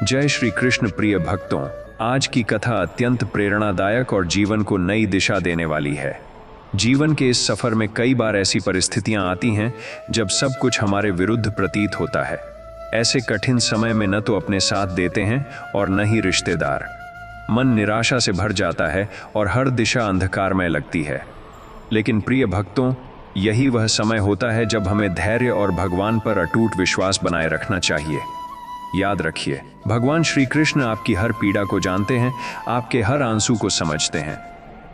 जय श्री कृष्ण। प्रिय भक्तों, आज की कथा अत्यंत प्रेरणादायक और जीवन को नई दिशा देने वाली है। जीवन के इस सफर में कई बार ऐसी परिस्थितियां आती हैं जब सब कुछ हमारे विरुद्ध प्रतीत होता है। ऐसे कठिन समय में न तो अपने साथ देते हैं और न ही रिश्तेदार। मन निराशा से भर जाता है और हर दिशा अंधकारमय लगती है। लेकिन प्रिय भक्तों, यही वह समय होता है जब हमें धैर्य और भगवान पर अटूट विश्वास बनाए रखना चाहिए। याद रखिए, भगवान श्री कृष्ण आपकी हर पीड़ा को जानते हैं, आपके हर आंसू को समझते हैं।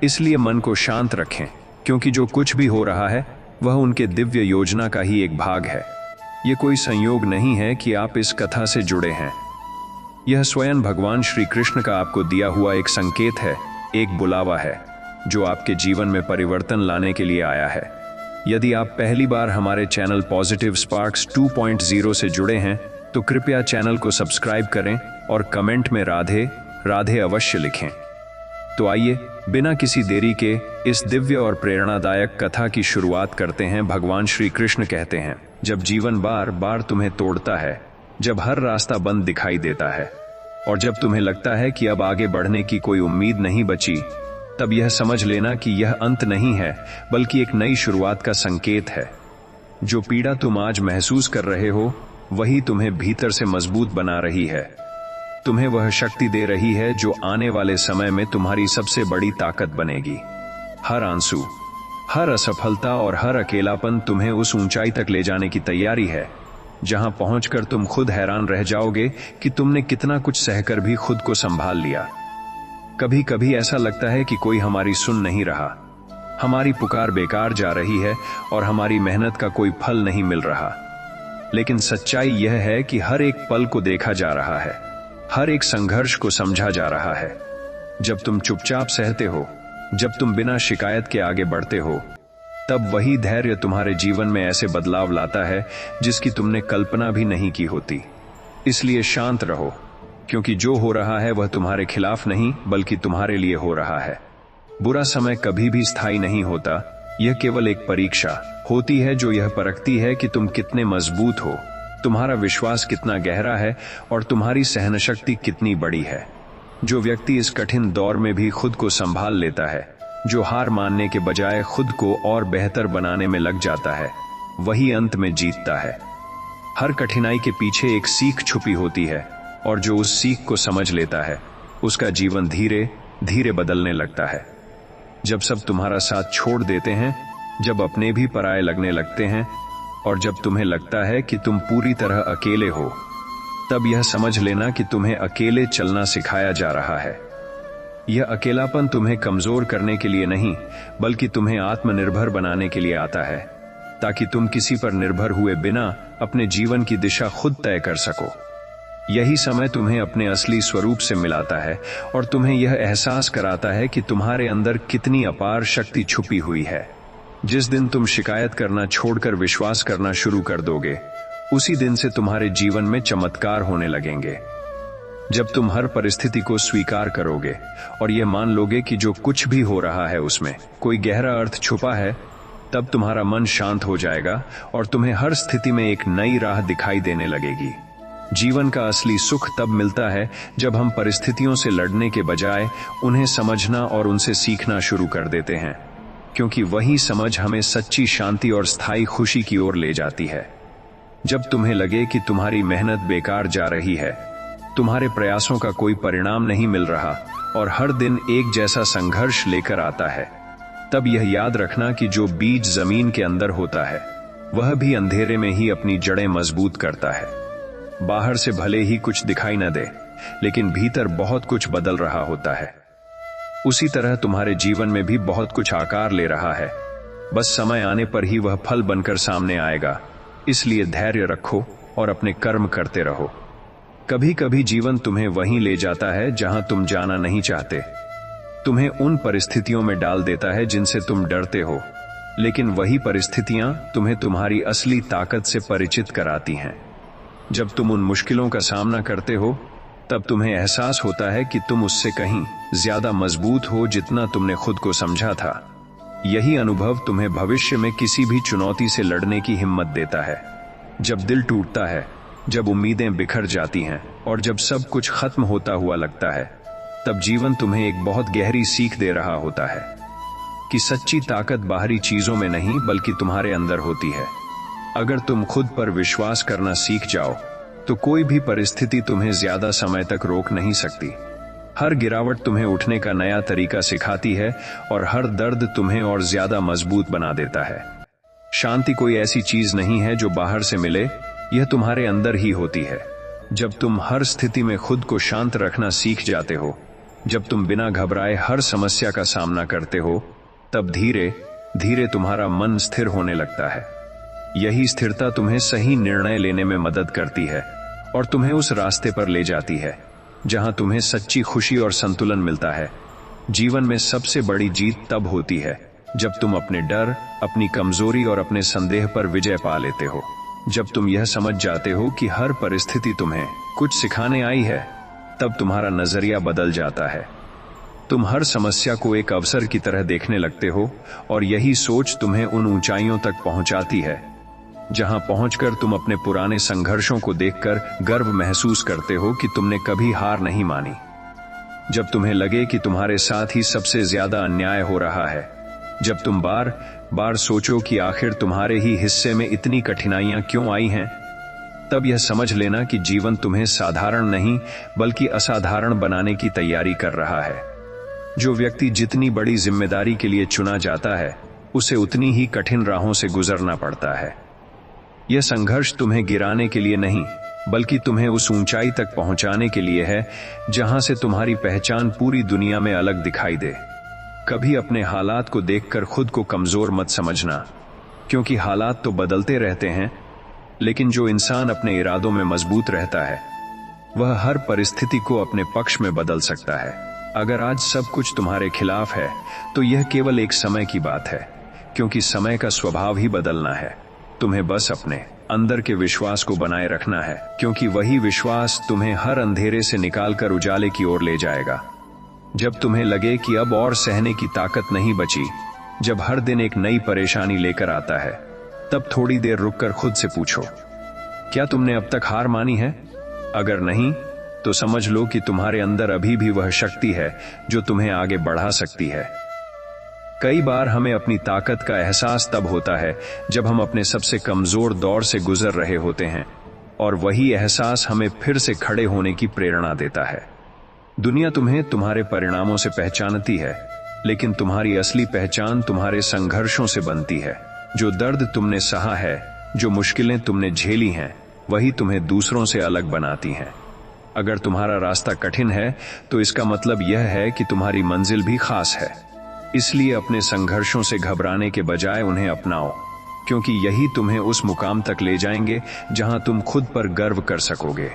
इसलिए मन को शांत रखें, क्योंकि जो कुछ भी हो रहा है वह उनके दिव्य योजना का ही एक भाग है। ये कोई संयोग नहीं है कि आप इस कथा से जुड़े हैं। यह स्वयं भगवान श्री कृष्ण का आपको दिया हुआ एक संकेत है, एक बुलावा है जो आपके जीवन में परिवर्तन लाने के लिए आया है। यदि आप पहली बार हमारे चैनल पॉजिटिव स्पार्क्स 2.0 से जुड़े हैं तो कृपया चैनल को सब्सक्राइब करें और कमेंट में राधे राधे अवश्य लिखें। तो आइए बिना किसी देरी के इस दिव्य और प्रेरणादायक कथा की शुरुआत करते हैं। भगवान श्री कृष्ण कहते हैं, जब जीवन बार बार तुम्हें तोड़ता है, जब हर रास्ता बंद दिखाई देता है और जब तुम्हें लगता है कि अब आगे बढ़ने की कोई उम्मीद नहीं बची, तब यह समझ लेना कि यह अंत नहीं है बल्कि एक नई शुरुआत का संकेत है। जो पीड़ा तुम आज महसूस कर रहे हो वही तुम्हें भीतर से मजबूत बना रही है। तुम्हें वह शक्ति दे रही है जो आने वाले समय में तुम्हारी सबसे बड़ी ताकत बनेगी। हर आंसू, हर असफलता और हर अकेलापन तुम्हें उस ऊंचाई तक ले जाने की तैयारी है जहां पहुंचकर तुम खुद हैरान रह जाओगे कि तुमने कितना कुछ सहकर भी खुद को संभाल लिया। कभी कभी ऐसा लगता है कि कोई हमारी सुन नहीं रहा, हमारी पुकार बेकार जा रही है और हमारी मेहनत का कोई फल नहीं मिल रहा। लेकिन सच्चाई यह है कि हर एक पल को देखा जा रहा है, हर एक संघर्ष को समझा जा रहा है। जब तुम चुपचाप सहते हो, जब तुम बिना शिकायत के आगे बढ़ते हो, तब वही धैर्य तुम्हारे जीवन में ऐसे बदलाव लाता है जिसकी तुमने कल्पना भी नहीं की होती। इसलिए शांत रहो, क्योंकि जो हो रहा है वह तुम्हारे खिलाफ नहीं बल्कि तुम्हारे लिए हो रहा है। बुरा समय कभी भी स्थायी नहीं होता, यह केवल एक परीक्षा होती है जो यह परखती है कि तुम कितने मजबूत हो, तुम्हारा विश्वास कितना गहरा है और तुम्हारी सहनशक्ति कितनी बड़ी है। जो व्यक्ति इस कठिन दौर में भी खुद को संभाल लेता है, जो हार मानने के बजाय खुद को और बेहतर बनाने में लग जाता है, वही अंत में जीतता है। हर कठिनाई के पीछे एक सीख छुपी होती है और जो उस सीख को समझ लेता है उसका जीवन धीरे धीरे बदलने लगता है। जब सब तुम्हारा साथ छोड़ देते हैं, जब अपने भी पराये लगने लगते हैं और जब तुम्हें लगता है कि तुम पूरी तरह अकेले हो, तब यह समझ लेना कि तुम्हें अकेले चलना सिखाया जा रहा है। यह अकेलापन तुम्हें कमजोर करने के लिए नहीं बल्कि तुम्हें आत्मनिर्भर बनाने के लिए आता है, ताकि तुम किसी पर निर्भर हुए बिना अपने जीवन की दिशा खुद तय कर सको। यही समय तुम्हें अपने असली स्वरूप से मिलाता है और तुम्हें यह एहसास कराता है कि तुम्हारे अंदर कितनी अपार शक्ति छुपी हुई है। जिस दिन तुम शिकायत करना छोड़कर विश्वास करना शुरू कर दोगे, उसी दिन से तुम्हारे जीवन में चमत्कार होने लगेंगे। जब तुम हर परिस्थिति को स्वीकार करोगे और यह मान लोगे कि जो कुछ भी हो रहा है उसमें कोई गहरा अर्थ छुपा है, तब तुम्हारा मन शांत हो जाएगा और तुम्हें हर स्थिति में एक नई राह दिखाई देने लगेगी। जीवन का असली सुख तब मिलता है जब हम परिस्थितियों से लड़ने के बजाय उन्हें समझना और उनसे सीखना शुरू कर देते हैं, क्योंकि वही समझ हमें सच्ची शांति और स्थायी खुशी की ओर ले जाती है। जब तुम्हें लगे कि तुम्हारी मेहनत बेकार जा रही है, तुम्हारे प्रयासों का कोई परिणाम नहीं मिल रहा और हर दिन एक जैसा संघर्ष लेकर आता है, तब यह याद रखना कि जो बीज जमीन के अंदर होता है वह भी अंधेरे में ही अपनी जड़ें मजबूत करता है। बाहर से भले ही कुछ दिखाई न दे, लेकिन भीतर बहुत कुछ बदल रहा होता है। उसी तरह तुम्हारे जीवन में भी बहुत कुछ आकार ले रहा है, बस समय आने पर ही वह फल बनकर सामने आएगा। इसलिए धैर्य रखो और अपने कर्म करते रहो। कभी कभी जीवन तुम्हें वहीं ले जाता है जहां तुम जाना नहीं चाहते, तुम्हें उन परिस्थितियों में डाल देता है जिनसे तुम डरते हो, लेकिन वही परिस्थितियां तुम्हें तुम्हारी असली ताकत से परिचित कराती हैं। जब तुम उन मुश्किलों का सामना करते हो, तब तुम्हें एहसास होता है कि तुम उससे कहीं ज्यादा मजबूत हो जितना तुमने खुद को समझा था। यही अनुभव तुम्हें भविष्य में किसी भी चुनौती से लड़ने की हिम्मत देता है। जब दिल टूटता है जब उम्मीदें बिखर जाती हैं और जब सब कुछ खत्म होता हुआ लगता है, तब जीवन तुम्हें एक बहुत गहरी सीख दे रहा होता है कि सच्ची ताकत बाहरी चीजों में नहीं बल्कि तुम्हारे अंदर होती है। अगर तुम खुद पर विश्वास करना सीख जाओ तो कोई भी परिस्थिति तुम्हें ज्यादा समय तक रोक नहीं सकती। हर गिरावट तुम्हें उठने का नया तरीका सिखाती है और हर दर्द तुम्हें और ज्यादा मजबूत बना देता है। शांति कोई ऐसी चीज नहीं है जो बाहर से मिले, यह तुम्हारे अंदर ही होती है। जब तुम हर स्थिति में खुद को शांत रखना सीख जाते हो, जब तुम बिना घबराए हर समस्या का सामना करते हो, तब धीरे धीरे तुम्हारा मन स्थिर होने लगता है। यही स्थिरता तुम्हें सही निर्णय लेने में मदद करती है और तुम्हें उस रास्ते पर ले जाती है जहां तुम्हें सच्ची खुशी और संतुलन मिलता है। जीवन में सबसे बड़ी जीत तब होती है जब तुम अपने डर, अपनी कमजोरी और अपने संदेह पर विजय पा लेते हो। जब तुम यह समझ जाते हो कि हर परिस्थिति तुम्हें कुछ सिखाने आई है, तब तुम्हारा नजरिया बदल जाता है। तुम हर समस्या को एक अवसर की तरह देखने लगते हो और यही सोच तुम्हें उन ऊंचाइयों तक पहुंचाती है जहां पहुंचकर तुम अपने पुराने संघर्षों को देखकर गर्व महसूस करते हो कि तुमने कभी हार नहीं मानी। जब तुम्हें लगे कि तुम्हारे साथ ही सबसे ज्यादा अन्याय हो रहा है, जब तुम बार बार सोचो कि आखिर तुम्हारे ही हिस्से में इतनी कठिनाइयां क्यों आई हैं, तब यह समझ लेना कि जीवन तुम्हें साधारण नहीं बल्कि असाधारण बनाने की तैयारी कर रहा है। जो व्यक्ति जितनी बड़ी जिम्मेदारी के लिए चुना जाता है, उसे उतनी ही कठिन राहों से गुजरना पड़ता है। यह संघर्ष तुम्हें गिराने के लिए नहीं बल्कि तुम्हें उस ऊंचाई तक पहुंचाने के लिए है जहां से तुम्हारी पहचान पूरी दुनिया में अलग दिखाई दे। कभी अपने हालात को देखकर खुद को कमजोर मत समझना, क्योंकि हालात तो बदलते रहते हैं, लेकिन जो इंसान अपने इरादों में मजबूत रहता है, वह हर परिस्थिति को अपने पक्ष में बदल सकता है। अगर आज सब कुछ तुम्हारे खिलाफ है, तो यह केवल एक समय की बात है, क्योंकि समय का स्वभाव ही बदलना है। तुम्हें बस अपने अंदर के विश्वास को बनाए रखना है, क्योंकि वही विश्वास तुम्हें हर अंधेरे से निकालकर उजाले की ओर ले जाएगा। जब तुम्हें लगे कि अब और सहने की ताकत नहीं बची, जब हर दिन एक नई परेशानी लेकर आता है, तब थोड़ी देर रुककर खुद से पूछो, क्या तुमने अब तक हार मानी है? अगर नहीं, तो समझ लो कि तुम्हारे अंदर अभी भी वह शक्ति है जो तुम्हें आगे बढ़ा सकती है। कई बार हमें अपनी ताकत का एहसास तब होता है जब हम अपने सबसे कमजोर दौर से गुजर रहे होते हैं, और वही एहसास हमें फिर से खड़े होने की प्रेरणा देता है। दुनिया तुम्हें तुम्हारे परिणामों से पहचानती है, लेकिन तुम्हारी असली पहचान तुम्हारे संघर्षों से बनती है। जो दर्द तुमने सहा है, जो मुश्किलें तुमने झेली हैं, वही तुम्हें दूसरों से अलग बनाती हैं। अगर तुम्हारा रास्ता कठिन है, तो इसका मतलब यह है कि तुम्हारी मंजिल भी खास है। इसलिए अपने संघर्षों से घबराने के बजाय उन्हें अपनाओ, क्योंकि यही तुम्हें उस मुकाम तक ले जाएंगे जहां तुम खुद पर गर्व कर सकोगे।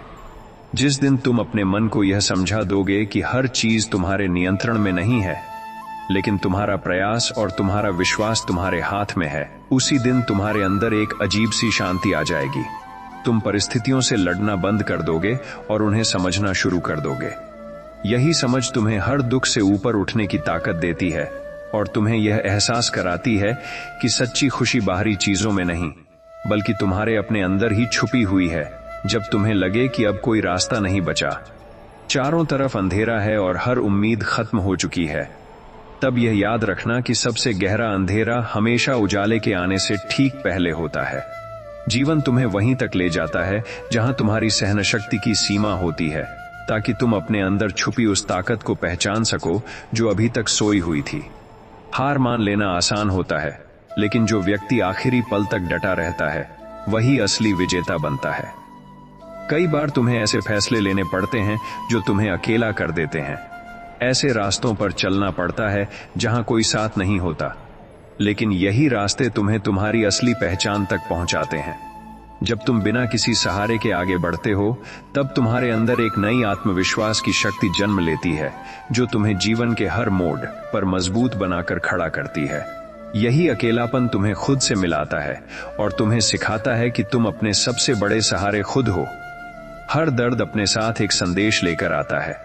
जिस दिन तुम अपने मन को यह समझा दोगे कि हर चीज तुम्हारे नियंत्रण में नहीं है, लेकिन तुम्हारा प्रयास और तुम्हारा विश्वास तुम्हारे हाथ में है, उसी दिन तुम्हारे अंदर एक अजीब सी शांति आ जाएगी। तुम परिस्थितियों से लड़ना बंद कर दोगे और उन्हें समझना शुरू कर दोगे। यही समझ तुम्हें हर दुख से ऊपर उठने की ताकत देती है और तुम्हें यह एहसास कराती है कि सच्ची खुशी बाहरी चीजों में नहीं बल्कि तुम्हारे अपने अंदर ही छुपी हुई है। जब तुम्हें लगे कि अब कोई रास्ता नहीं बचा, चारों तरफ अंधेरा है और हर उम्मीद खत्म हो चुकी है, तब यह याद रखना कि सबसे गहरा अंधेरा हमेशा उजाले के आने से ठीक पहले होता है। जीवन तुम्हें वहीं तक ले जाता है जहां तुम्हारी सहनशक्ति की सीमा होती है, ताकि तुम अपने अंदर छुपी उस ताकत को पहचान सको जो अभी तक सोई हुई थी। हार मान लेना आसान होता है, लेकिन जो व्यक्ति आखिरी पल तक डटा रहता है, वही असली विजेता बनता है। कई बार तुम्हें ऐसे फैसले लेने पड़ते हैं जो तुम्हें अकेला कर देते हैं। ऐसे रास्तों पर चलना पड़ता है जहां कोई साथ नहीं होता, लेकिन यही रास्ते तुम्हें तुम्हारी असली पहचान तक पहुंचाते हैं। जब तुम बिना किसी सहारे के आगे बढ़ते हो, तब तुम्हारे अंदर एक नई आत्मविश्वास की शक्ति जन्म लेती है जो तुम्हें जीवन के हर मोड़ पर मजबूत बनाकर खड़ा करती है। यही अकेलापन तुम्हें खुद से मिलाता है और तुम्हें सिखाता है कि तुम अपने सबसे बड़े सहारे खुद हो। हर दर्द अपने साथ एक संदेश लेकर आता है।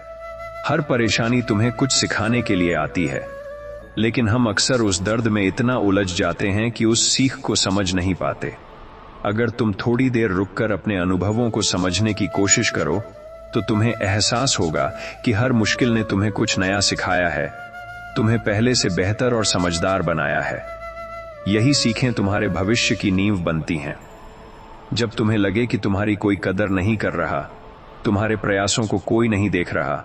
हर परेशानी तुम्हें कुछ सिखाने के लिए आती है, लेकिन हम अक्सर उस दर्द में इतना उलझ जाते हैं कि उस सीख को समझ नहीं पाते। अगर तुम थोड़ी देर रुककर अपने अनुभवों को समझने की कोशिश करो तो तुम्हें एहसास होगा कि हर मुश्किल ने तुम्हें कुछ नया सिखाया है, तुम्हें पहले से बेहतर और समझदार बनाया है। यही सीखें तुम्हारे भविष्य की नींव बनती हैं। जब तुम्हें लगे कि तुम्हारी कोई कदर नहीं कर रहा, तुम्हारे प्रयासों को कोई नहीं देख रहा,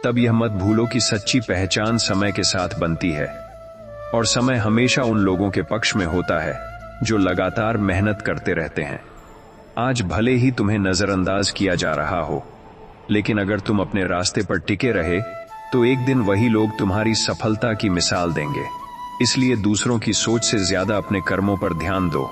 तब यह मत भूलो कि सच्ची पहचान समय के साथ बनती है, और समय हमेशा उन लोगों के पक्ष में होता है जो लगातार मेहनत करते रहते हैं। आज भले ही तुम्हें नजरअंदाज किया जा रहा हो, लेकिन अगर तुम अपने रास्ते पर टिके रहे तो एक दिन वही लोग तुम्हारी सफलता की मिसाल देंगे। इसलिए दूसरों की सोच से ज्यादा अपने कर्मों पर ध्यान दो।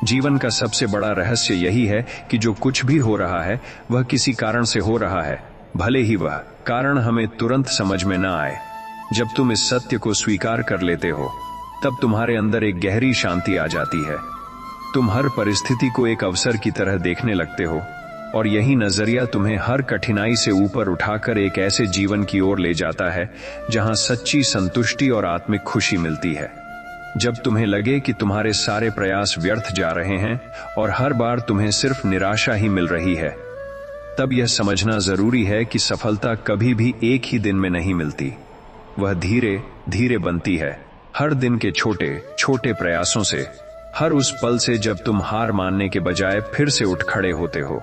जीवन का सबसे बड़ा रहस्य यही है कि जो कुछ भी हो रहा है वह किसी कारण से हो रहा है, भले ही वह कारण हमें तुरंत समझ में न आए। जब तुम इस सत्य को स्वीकार कर लेते हो तब तुम्हारे अंदर एक गहरी शांति आ जाती है। तुम हर परिस्थिति को एक अवसर की तरह देखने लगते हो, और यही नजरिया तुम्हें हर कठिनाई से ऊपर उठाकर एक ऐसे जीवन की ओर ले जाता है जहां सच्ची संतुष्टि और आत्मिक खुशी मिलती है। जब तुम्हें लगे कि तुम्हारे सारे प्रयास व्यर्थ जा रहे हैं और हर बार तुम्हें सिर्फ निराशा ही मिल रही है, तब यह समझना जरूरी है कि सफलता कभी भी एक ही दिन में नहीं मिलती। वह धीरे धीरे बनती है, हर दिन के छोटे छोटे प्रयासों से, हर उस पल से जब तुम हार मानने के बजाय फिर से उठ खड़े होते हो।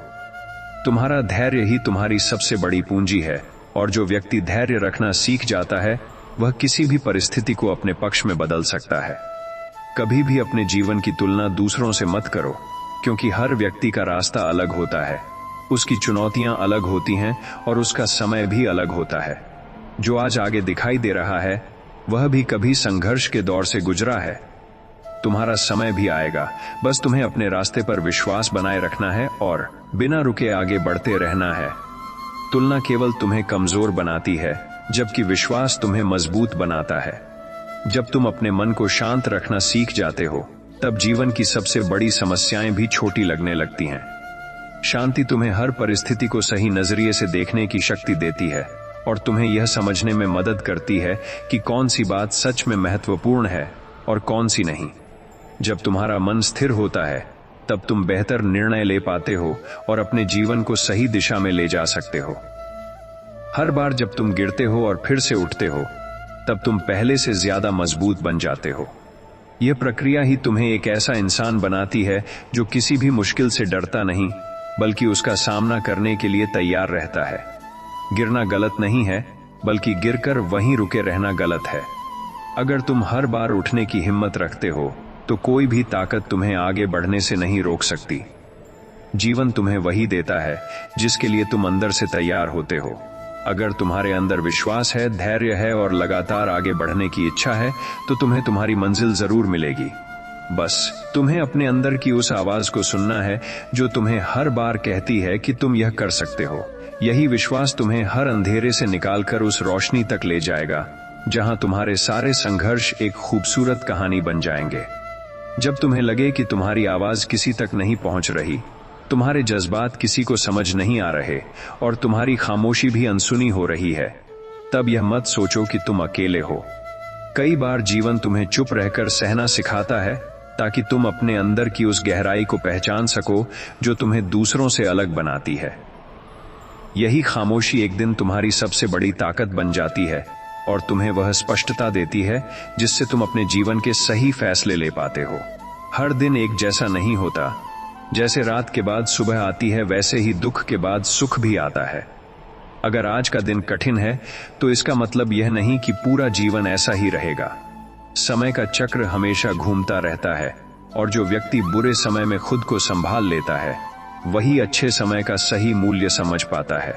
तुम्हारा धैर्य ही तुम्हारी सबसे बड़ी पूंजी है, और जो व्यक्ति धैर्य रखना सीख जाता है वह किसी भी परिस्थिति को अपने पक्ष में बदल सकता है। कभी भी अपने जीवन की तुलना दूसरों से मत करो, क्योंकि हर व्यक्ति का रास्ता अलग होता है, उसकी चुनौतियां अलग होती हैं और उसका समय भी अलग होता है। जो आज आगे दिखाई दे रहा है वह भी कभी संघर्ष के दौर से गुजरा है। तुम्हारा समय भी आएगा, बस तुम्हें अपने रास्ते पर विश्वास बनाए रखना है और बिना रुके आगे बढ़ते रहना है। तुलना केवल तुम्हें कमजोर बनाती है, जबकि विश्वास तुम्हें मजबूत बनाता है। जब तुम अपने मन को शांत रखना सीख जाते हो तब जीवन की सबसे बड़ी समस्याएं भी छोटी लगने लगती हैं। शांति तुम्हें हर परिस्थिति को सही नजरिए से देखने की शक्ति देती है, और तुम्हें यह समझने में मदद करती है कि कौन सी बात सच में महत्वपूर्ण है और कौन सी नहीं। जब तुम्हारा मन स्थिर होता है तब तुम बेहतर निर्णय ले पाते हो और अपने जीवन को सही दिशा में ले जा सकते हो। हर बार जब तुम गिरते हो और फिर से उठते हो तब तुम पहले से ज्यादा मजबूत बन जाते हो। यह प्रक्रिया ही तुम्हें एक ऐसा इंसान बनाती है जो किसी भी मुश्किल से डरता नहीं, बल्कि उसका सामना करने के लिए तैयार रहता है। गिरना गलत नहीं है, बल्कि गिरकर वहीं रुके रहना गलत है। अगर तुम हर बार उठने की हिम्मत रखते हो तो कोई भी ताकत तुम्हें आगे बढ़ने से नहीं रोक सकती। जीवन तुम्हें वही देता है जिसके लिए तुम अंदर से तैयार होते हो। अगर तुम्हारे अंदर विश्वास है, धैर्य है और लगातार आगे बढ़ने की इच्छा है तो तुम्हें तुम्हारी मंजिल जरूर मिलेगी। बस तुम्हें अपने अंदर की उस आवाज को सुनना है जो तुम्हें हर बार कहती है कि तुम यह कर सकते हो। यही विश्वास तुम्हें हर अंधेरे से निकालकर उस रोशनी तक ले जाएगा जहां तुम्हारे सारे संघर्ष एक खूबसूरत कहानी बन जाएंगे। जब तुम्हें लगे कि तुम्हारी आवाज किसी तक नहीं पहुंच रही, तुम्हारे जज्बात किसी को समझ नहीं आ रहे और तुम्हारी खामोशी भी अनसुनी हो रही है, तब यह मत सोचो कि तुम अकेले हो। कई बार जीवन तुम्हें चुप रहकर सहना सिखाता है ताकि तुम अपने अंदर की उस गहराई को पहचान सको जो तुम्हें दूसरों से अलग बनाती है। यही खामोशी एक दिन तुम्हारी सबसे बड़ी ताकत बन जाती है और तुम्हें वह स्पष्टता देती है जिससे तुम अपने जीवन के सही फैसले ले पाते हो। हर दिन एक जैसा नहीं होता। जैसे रात के बाद सुबह आती है, वैसे ही दुख के बाद सुख भी आता है। अगर आज का दिन कठिन है तो इसका मतलब यह नहीं कि पूरा जीवन ऐसा ही रहेगा। समय का चक्र हमेशा घूमता रहता है, और जो व्यक्ति बुरे समय में खुद को संभाल लेता है वही अच्छे समय का सही मूल्य समझ पाता है।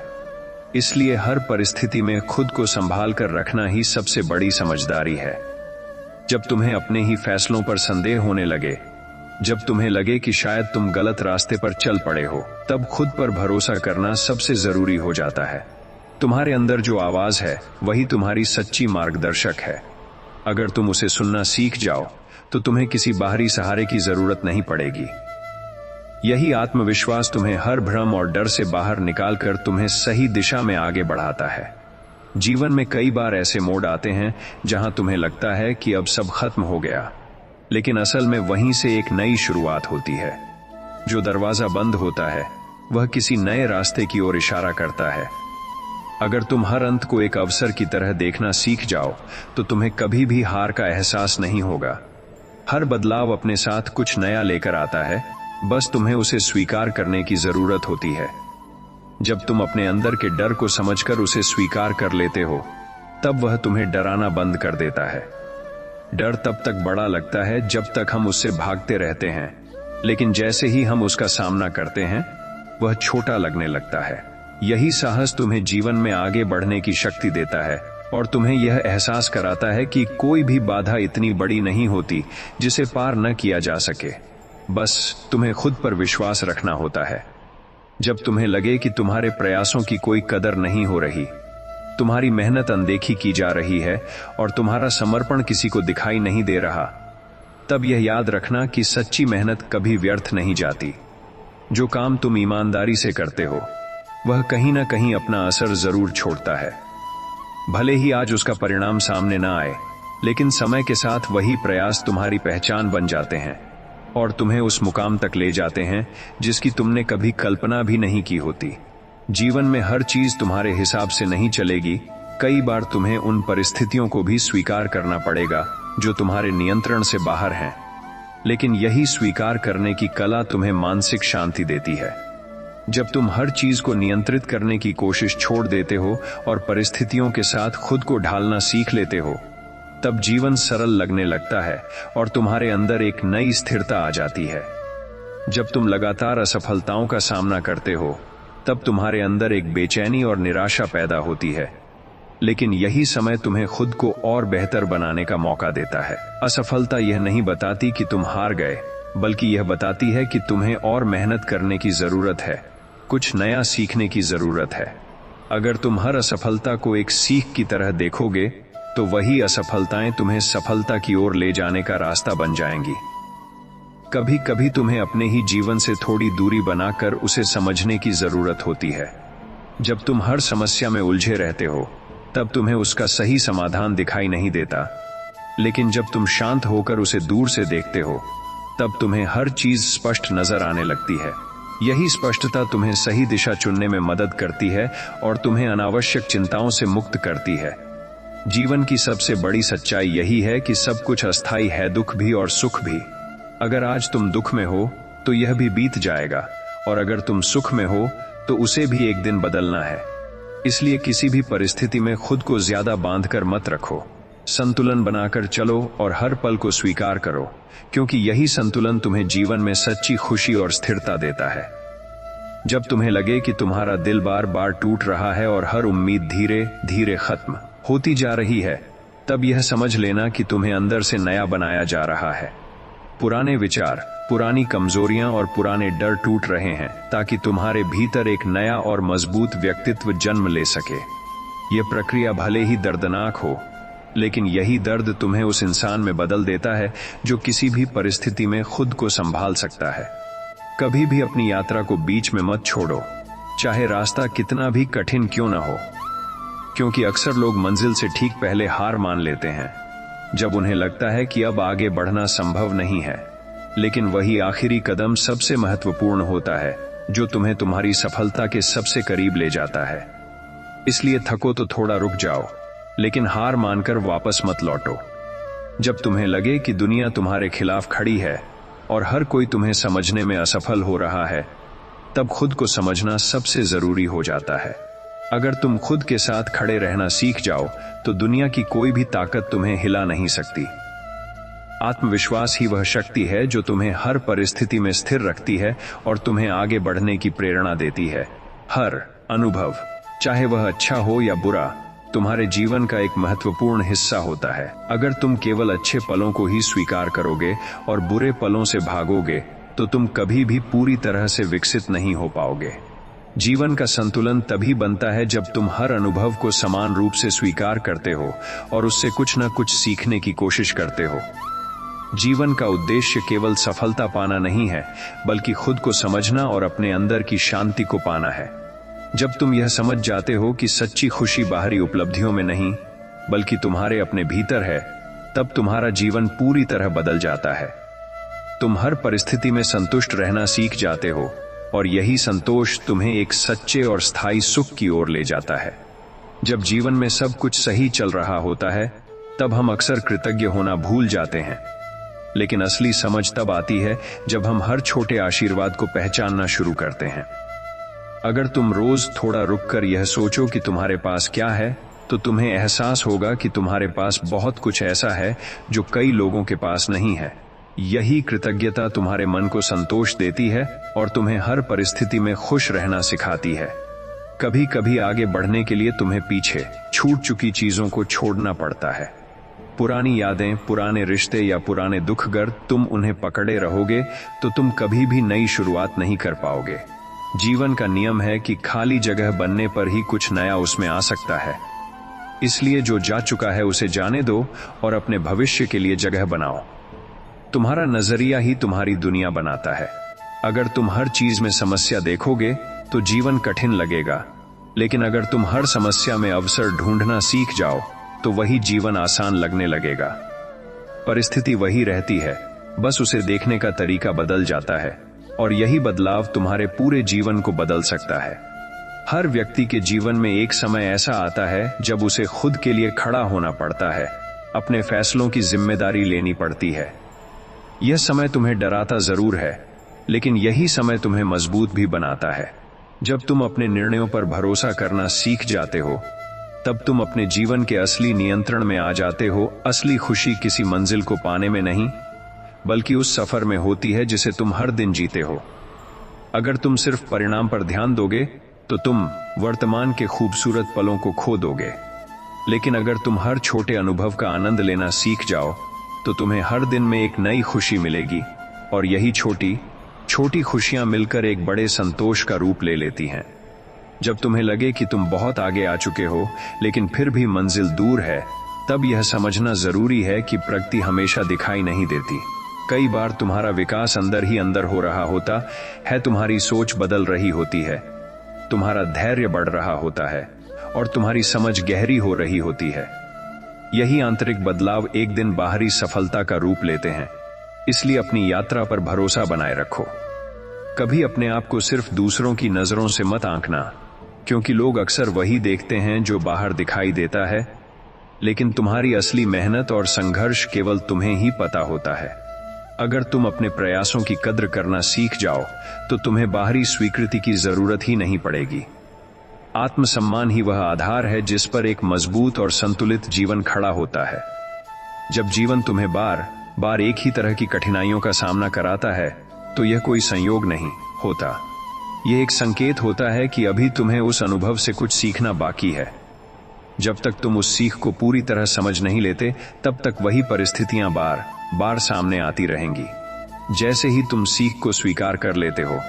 इसलिए हर परिस्थिति में खुद को संभाल कर रखना ही सबसे बड़ी समझदारी है। जब तुम्हें अपने ही फैसलों पर संदेह होने लगे, जब तुम्हें लगे कि शायद तुम गलत रास्ते पर चल पड़े हो, तब खुद पर भरोसा करना सबसे जरूरी हो जाता है। तुम्हारे अंदर जो आवाज है वही तुम्हारी सच्ची मार्गदर्शक है। अगर तुम उसे सुनना सीख जाओ तो तुम्हें किसी बाहरी सहारे की जरूरत नहीं पड़ेगी। यही आत्मविश्वास तुम्हें हर भ्रम और डर से बाहर निकालकर तुम्हें सही दिशा में आगे बढ़ाता है। जीवन में कई बार ऐसे मोड़ आते हैं जहां तुम्हें लगता है कि अब सब खत्म हो गया, लेकिन असल में वहीं से एक नई शुरुआत होती है। जो दरवाजा बंद होता है वह किसी नए रास्ते की ओर इशारा करता है। अगर तुम हर अंत को एक अवसर की तरह देखना सीख जाओ तो तुम्हें कभी भी हार का एहसास नहीं होगा। हर बदलाव अपने साथ कुछ नया लेकर आता है, बस तुम्हें उसे स्वीकार करने की जरूरत होती है। जब तुम अपने अंदर के डर को समझकर उसे स्वीकार कर लेते हो, तब वह तुम्हें डराना बंद कर देता है। डर तब तक बड़ा लगता है जब तक हम उससे भागते रहते हैं, लेकिन जैसे ही हम उसका सामना करते हैं वह छोटा लगने लगता है। यही साहस तुम्हें जीवन में आगे बढ़ने की शक्ति देता है और तुम्हें यह एहसास कराता है कि कोई भी बाधा इतनी बड़ी नहीं होती जिसे पार न किया जा सके। बस तुम्हें खुद पर विश्वास रखना होता है। जब तुम्हें लगे कि तुम्हारे प्रयासों की कोई कदर नहीं हो रही, तुम्हारी मेहनत अनदेखी की जा रही है और तुम्हारा समर्पण किसी को दिखाई नहीं दे रहा, तब यह याद रखना कि सच्ची मेहनत कभी व्यर्थ नहीं जाती। जो काम तुम ईमानदारी से करते हो वह कहीं ना कहीं अपना असर जरूर छोड़ता है। भले ही आज उसका परिणाम सामने ना आए, लेकिन समय के साथ वही प्रयास तुम्हारी पहचान बन जाते हैं और तुम्हें उस मुकाम तक ले जाते हैं जिसकी तुमने कभी कल्पना भी नहीं की होती। जीवन में हर चीज तुम्हारे हिसाब से नहीं चलेगी। कई बार तुम्हें उन परिस्थितियों को भी स्वीकार करना पड़ेगा जो तुम्हारे नियंत्रण से बाहर हैं, लेकिन यही स्वीकार करने की कला तुम्हें मानसिक शांति देती है। जब तुम हर चीज को नियंत्रित करने की कोशिश छोड़ देते हो और परिस्थितियों के साथ खुद को ढालना सीख लेते हो, तब जीवन सरल लगने लगता है और तुम्हारे अंदर एक नई स्थिरता आ जाती है। जब तुम लगातार असफलताओं का सामना करते हो, तब तुम्हारे अंदर एक बेचैनी और निराशा पैदा होती है, लेकिन यही समय तुम्हें खुद को और बेहतर बनाने का मौका देता है। असफलता यह नहीं बताती कि तुम हार गए, बल्कि यह बताती है कि तुम्हें और मेहनत करने की जरूरत है, कुछ नया सीखने की जरूरत है। अगर तुम हर असफलता को एक सीख की तरह देखोगे, तो वही असफलताएं तुम्हें सफलता की ओर ले जाने का रास्ता बन जाएंगी। कभी कभी तुम्हें अपने ही जीवन से थोड़ी दूरी बनाकर उसे समझने की जरूरत होती है। जब तुम हर समस्या में उलझे रहते हो, तब तुम्हें उसका सही समाधान दिखाई नहीं देता, लेकिन जब तुम शांत होकर उसे दूर से देखते हो, तब तुम्हें हर चीज स्पष्ट नजर आने लगती है। यही स्पष्टता तुम्हें सही दिशा चुनने में मदद करती है और तुम्हें अनावश्यक चिंताओं से मुक्त करती है। जीवन की सबसे बड़ी सच्चाई यही है कि सब कुछ अस्थायी है, दुख भी और सुख भी। अगर आज तुम दुख में हो तो यह भी बीत जाएगा, और अगर तुम सुख में हो तो उसे भी एक दिन बदलना है। इसलिए किसी भी परिस्थिति में खुद को ज्यादा बांधकर मत रखो। संतुलन बनाकर चलो और हर पल को स्वीकार करो, क्योंकि यही संतुलन तुम्हें जीवन में सच्ची खुशी और स्थिरता देता है। जब तुम्हें लगे कि तुम्हारा दिल बार बार टूट रहा है और हर उम्मीद धीरे धीरे खत्म होती जा रही है, तब यह समझ लेना कि तुम्हें अंदर से नया बनाया जा रहा है। पुराने विचार, पुरानी कमजोरियां और पुराने डर टूट रहे हैं ताकि तुम्हारे भीतर एक नया और मजबूत व्यक्तित्व जन्म ले सके। यह प्रक्रिया भले ही दर्दनाक हो, लेकिन यही दर्द तुम्हें उस इंसान में बदल देता है जो किसी भी परिस्थिति में खुद को संभाल सकता है। कभी भी अपनी यात्रा को बीच में मत छोड़ो, चाहे रास्ता कितना भी कठिन क्यों न हो, क्योंकि अक्सर लोग मंजिल से ठीक पहले हार मान लेते हैं जब उन्हें लगता है कि अब आगे बढ़ना संभव नहीं है। लेकिन वही आखिरी कदम सबसे महत्वपूर्ण होता है, जो तुम्हें तुम्हारी सफलता के सबसे करीब ले जाता है। इसलिए थको तो थोड़ा रुक जाओ, लेकिन हार मानकर वापस मत लौटो। जब तुम्हें लगे कि दुनिया तुम्हारे खिलाफ खड़ी है और हर कोई तुम्हें समझने में असफल हो रहा है, तब खुद को समझना सबसे जरूरी हो जाता है। अगर तुम खुद के साथ खड़े रहना सीख जाओ तो दुनिया की कोई भी ताकत तुम्हें हिला नहीं सकती। आत्मविश्वास ही वह शक्ति है जो तुम्हें हर परिस्थिति में स्थिर रखती है और तुम्हें आगे बढ़ने की प्रेरणा देती है। हर अनुभव, चाहे वह अच्छा हो या बुरा, तुम्हारे जीवन का एक महत्वपूर्ण हिस्सा होता है। अगर तुम केवल अच्छे पलों को ही स्वीकार करोगे और बुरे पलों से भागोगे, तो तुम कभी भी पूरी तरह से विकसित नहीं हो पाओगे। जीवन का संतुलन तभी बनता है जब तुम हर अनुभव को समान रूप से स्वीकार करते हो और उससे कुछ न कुछ सीखने की कोशिश करते हो। जीवन का उद्देश्य केवल सफलता पाना नहीं है, बल्कि खुद को समझना और अपने अंदर की शांति को पाना है। जब तुम यह समझ जाते हो कि सच्ची खुशी बाहरी उपलब्धियों में नहीं, बल्कि तुम्हारे अपने भीतर है, तब तुम्हारा जीवन पूरी तरह बदल जाता है। तुम हर परिस्थिति में संतुष्ट रहना सीख जाते हो और यही संतोष तुम्हें एक सच्चे और स्थायी सुख की ओर ले जाता है। जब जीवन में सब कुछ सही चल रहा होता है तब हम अक्सर कृतज्ञ होना भूल जाते हैं, लेकिन असली समझ तब आती है जब हम हर छोटे आशीर्वाद को पहचानना शुरू करते हैं। अगर तुम रोज थोड़ा रुककर यह सोचो कि तुम्हारे पास क्या है, तो तुम्हें एहसास होगा कि तुम्हारे पास बहुत कुछ ऐसा है जो कई लोगों के पास नहीं है। यही कृतज्ञता तुम्हारे मन को संतोष देती है और तुम्हें हर परिस्थिति में खुश रहना सिखाती है। कभी कभी आगे बढ़ने के लिए तुम्हें पीछे छूट चुकी चीजों को छोड़ना पड़ता है। पुरानी यादें, पुराने रिश्ते या पुराने दुख, अगर तुम उन्हें पकड़े रहोगे तो तुम कभी भी नई शुरुआत नहीं कर पाओगे। जीवन का नियम है कि खाली जगह बनने पर ही कुछ नया उसमें आ सकता है। इसलिए जो जा चुका है उसे जाने दो और अपने भविष्य के लिए जगह बनाओ। तुम्हारा नजरिया ही तुम्हारी दुनिया बनाता है। अगर तुम हर चीज में समस्या देखोगे तो जीवन कठिन लगेगा, लेकिन अगर तुम हर समस्या में अवसर ढूंढना सीख जाओ तो वही जीवन आसान लगने लगेगा। परिस्थिति वही रहती है, बस उसे देखने का तरीका बदल जाता है और यही बदलाव तुम्हारे पूरे जीवन को बदल सकता है। हर व्यक्ति के जीवन में एक समय ऐसा आता है जब उसे खुद के लिए खड़ा होना पड़ता है, अपने फैसलों की जिम्मेदारी लेनी पड़ती है। यह समय तुम्हें डराता जरूर है, लेकिन यही समय तुम्हें मजबूत भी बनाता है। जब तुम अपने निर्णयों पर भरोसा करना सीख जाते हो तब तुम अपने जीवन के असली नियंत्रण में आ जाते हो। असली खुशी किसी मंजिल को पाने में नहीं, बल्कि उस सफर में होती है जिसे तुम हर दिन जीते हो। अगर तुम सिर्फ परिणाम पर ध्यान दोगे तो तुम वर्तमान के खूबसूरत पलों को खो दोगे, लेकिन अगर तुम हर छोटे अनुभव का आनंद लेना सीख जाओ तो तुम्हें हर दिन में एक नई खुशी मिलेगी और यही छोटी छोटी खुशियां मिलकर एक बड़े संतोष का रूप ले लेती हैं। जब तुम्हें लगे कि तुम बहुत आगे आ चुके हो लेकिन फिर भी मंजिल दूर है, तब यह समझना जरूरी है कि प्रगति हमेशा दिखाई नहीं देती। कई बार तुम्हारा विकास अंदर ही अंदर हो रहा होता है। तुम्हारी सोच बदल रही होती है, तुम्हारा धैर्य बढ़ रहा होता है और तुम्हारी समझ गहरी हो रही होती है। यही आंतरिक बदलाव एक दिन बाहरी सफलता का रूप लेते हैं। इसलिए अपनी यात्रा पर भरोसा बनाए रखो। कभी अपने आप को सिर्फ दूसरों की नजरों से मत आंकना, क्योंकि लोग अक्सर वही देखते हैं जो बाहर दिखाई देता है, लेकिन तुम्हारी असली मेहनत और संघर्ष केवल तुम्हें ही पता होता है। अगर तुम अपने प्रयासों की कद्र करना सीख जाओ तो तुम्हें बाहरी स्वीकृति की जरूरत ही नहीं पड़ेगी। आत्मसम्मान ही वह आधार है जिस पर एक मजबूत और संतुलित जीवन खड़ा होता है। जब जीवन तुम्हें बार बार एक ही तरह की कठिनाइयों का सामना कराता है तो यह कोई संयोग नहीं होता, यह एक संकेत होता है कि अभी तुम्हें उस अनुभव से कुछ सीखना बाकी है। जब तक तुम उस सीख को पूरी तरह समझ नहीं लेते तब तक वही परिस्थितियां बार बार सामने आती रहेंगी। जैसे ही तुम सीख को स्वीकार कर लेते हो,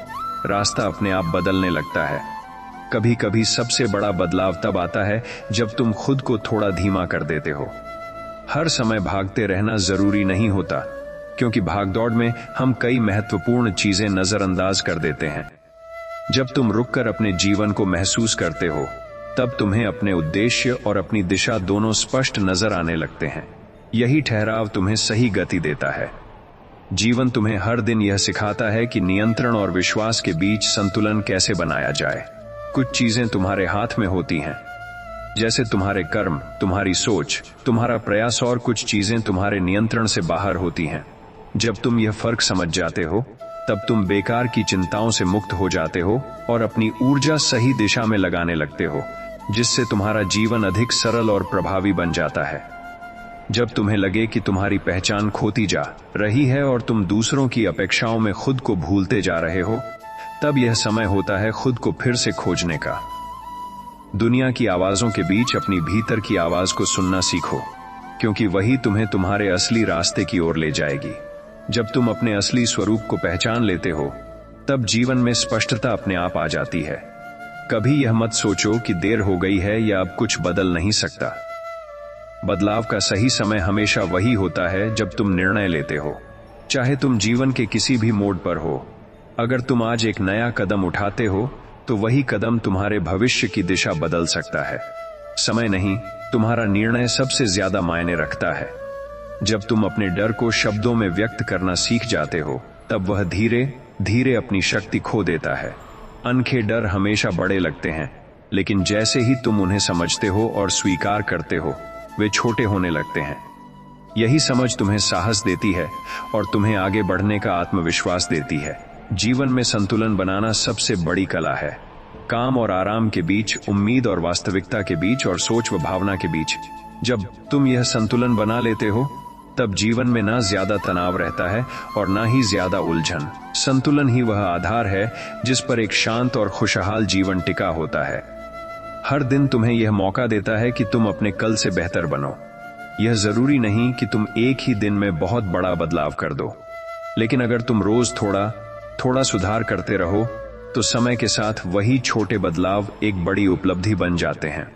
रास्ता अपने आप बदलने लगता है। कभी कभी सबसे बड़ा बदलाव तब आता है जब तुम खुद को थोड़ा धीमा कर देते हो। हर समय भागते रहना जरूरी नहीं होता, क्योंकि भागदौड़ में हम कई महत्वपूर्ण चीजें नजरअंदाज कर देते हैं। जब तुम रुककर अपने जीवन को महसूस करते हो तब तुम्हें अपने उद्देश्य और अपनी दिशा दोनों स्पष्ट नजर आने लगते हैं। यही ठहराव तुम्हें सही गति देता है। जीवन तुम्हें हर दिन यह सिखाता है कि नियंत्रण और विश्वास के बीच संतुलन कैसे बनाया जाए। कुछ चीजें तुम्हारे हाथ में होती हैं, जैसे तुम्हारे कर्म, तुम्हारी सोच, तुम्हारा प्रयास, और कुछ चीजें तुम्हारे नियंत्रण से बाहर होती हैं। जब तुम यह फर्क समझ जाते हो तब तुम बेकार की चिंताओं से मुक्त हो जाते हो और अपनी ऊर्जा सही दिशा में लगाने लगते हो, जिससे तुम्हारा जीवन अधिक सरल और प्रभावी बन जाता है। जब तुम्हें लगे कि तुम्हारी पहचान खोती जा रही है और तुम दूसरों की अपेक्षाओं में खुद को भूलते जा रहे हो, तब यह समय होता है खुद को फिर से खोजने का। दुनिया की आवाजों के बीच अपनी भीतर की आवाज को सुनना सीखो, क्योंकि वही तुम्हें तुम्हारे असली रास्ते की ओर ले जाएगी। जब तुम अपने असली स्वरूप को पहचान लेते हो तब जीवन में स्पष्टता अपने आप आ जाती है। कभी यह मत सोचो कि देर हो गई है या अब कुछ बदल नहीं सकता। बदलाव का सही समय हमेशा वही होता है जब तुम निर्णय लेते हो, चाहे तुम जीवन के किसी भी मोड़ पर हो। अगर तुम आज एक नया कदम उठाते हो तो वही कदम तुम्हारे भविष्य की दिशा बदल सकता है। समय नहीं, तुम्हारा निर्णय सबसे ज्यादा मायने रखता है। जब तुम अपने डर को शब्दों में व्यक्त करना सीख जाते हो, तब वह धीरे धीरे अपनी शक्ति खो देता है। अनखे डर हमेशा बड़े लगते हैं, लेकिन जैसे ही तुम उन्हें समझते हो और स्वीकार करते हो, वे छोटे होने लगते हैं। यही समझ तुम्हें साहस देती है और तुम्हें आगे बढ़ने का आत्मविश्वास देती है। जीवन में संतुलन बनाना सबसे बड़ी कला है। काम और आराम के बीच, उम्मीद और वास्तविकता के बीच, और सोच व भावना के बीच जब तुम यह संतुलन बना लेते हो, तब जीवन में ना ज्यादा तनाव रहता है और ना ही ज्यादा उलझन। संतुलन ही वह आधार है जिस पर एक शांत और खुशहाल जीवन टिका होता है। हर दिन तुम्हें यह मौका देता है कि तुम अपने कल से बेहतर बनो। यह जरूरी नहीं कि तुम एक ही दिन में बहुत बड़ा बदलाव कर दो, लेकिन अगर तुम रोज थोड़ा थोड़ा सुधार करते रहो, तो समय के साथ वही छोटे बदलाव एक बड़ी उपलब्धि बन जाते हैं।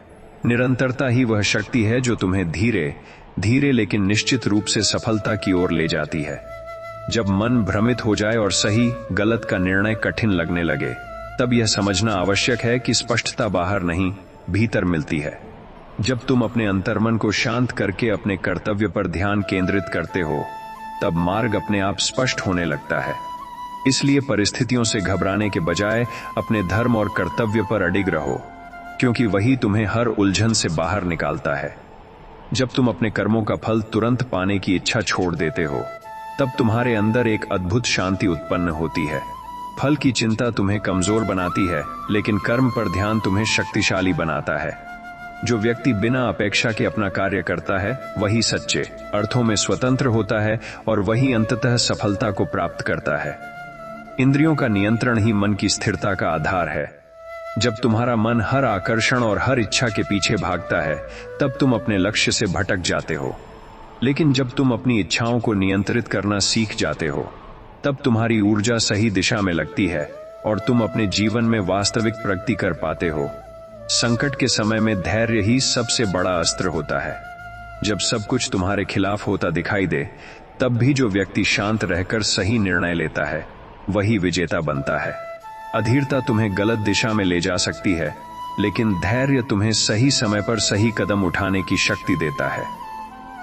निरंतरता ही वह शक्ति है जो तुम्हें धीरे धीरे लेकिन निश्चित रूप से सफलता की ओर ले जाती है। जब मन भ्रमित हो जाए और सही गलत का निर्णय कठिन लगने लगे, तब यह समझना आवश्यक है कि स्पष्टता बाहर नहीं, भीतर मिलती है। जब तुम अपने अंतर्मन को शांत करके अपने कर्तव्य पर ध्यान केंद्रित करते हो, तब मार्ग अपने आप स्पष्ट होने लगता है। इसलिए परिस्थितियों से घबराने के बजाय अपने धर्म और कर्तव्य पर अडिग रहो, क्योंकि वही तुम्हें हर उलझन से बाहर निकालता है। जब तुम अपने कर्मों का फल तुरंत पाने की इच्छा छोड़ देते हो, तब तुम्हारे अंदर एक अद्भुत शांति उत्पन्न होती है। फल की चिंता तुम्हें कमजोर बनाती है, लेकिन कर्म पर ध्यान तुम्हें शक्तिशाली बनाता है। जो व्यक्ति बिना अपेक्षा के अपना कार्य करता है, वही सच्चे अर्थों में स्वतंत्र होता है और वही अंततः सफलता को प्राप्त करता है। इंद्रियों का नियंत्रण ही मन की स्थिरता का आधार है। जब तुम्हारा मन हर आकर्षण और हर इच्छा के पीछे भागता है, तब तुम अपने लक्ष्य से भटक जाते हो। लेकिन जब तुम अपनी इच्छाओं को नियंत्रित करना सीख जाते हो, तब तुम्हारी ऊर्जा सही दिशा में लगती है और तुम अपने जीवन में वास्तविक प्रगति कर पाते हो। संकट के समय में धैर्य ही सबसे बड़ा अस्त्र होता है। जब सब कुछ तुम्हारे खिलाफ होता दिखाई दे, तब भी जो व्यक्ति शांत रहकर सही निर्णय लेता है, वही विजेता बनता है। अधीरता तुम्हें गलत दिशा में ले जा सकती है, लेकिन धैर्य तुम्हें सही समय पर सही कदम उठाने की शक्ति देता है।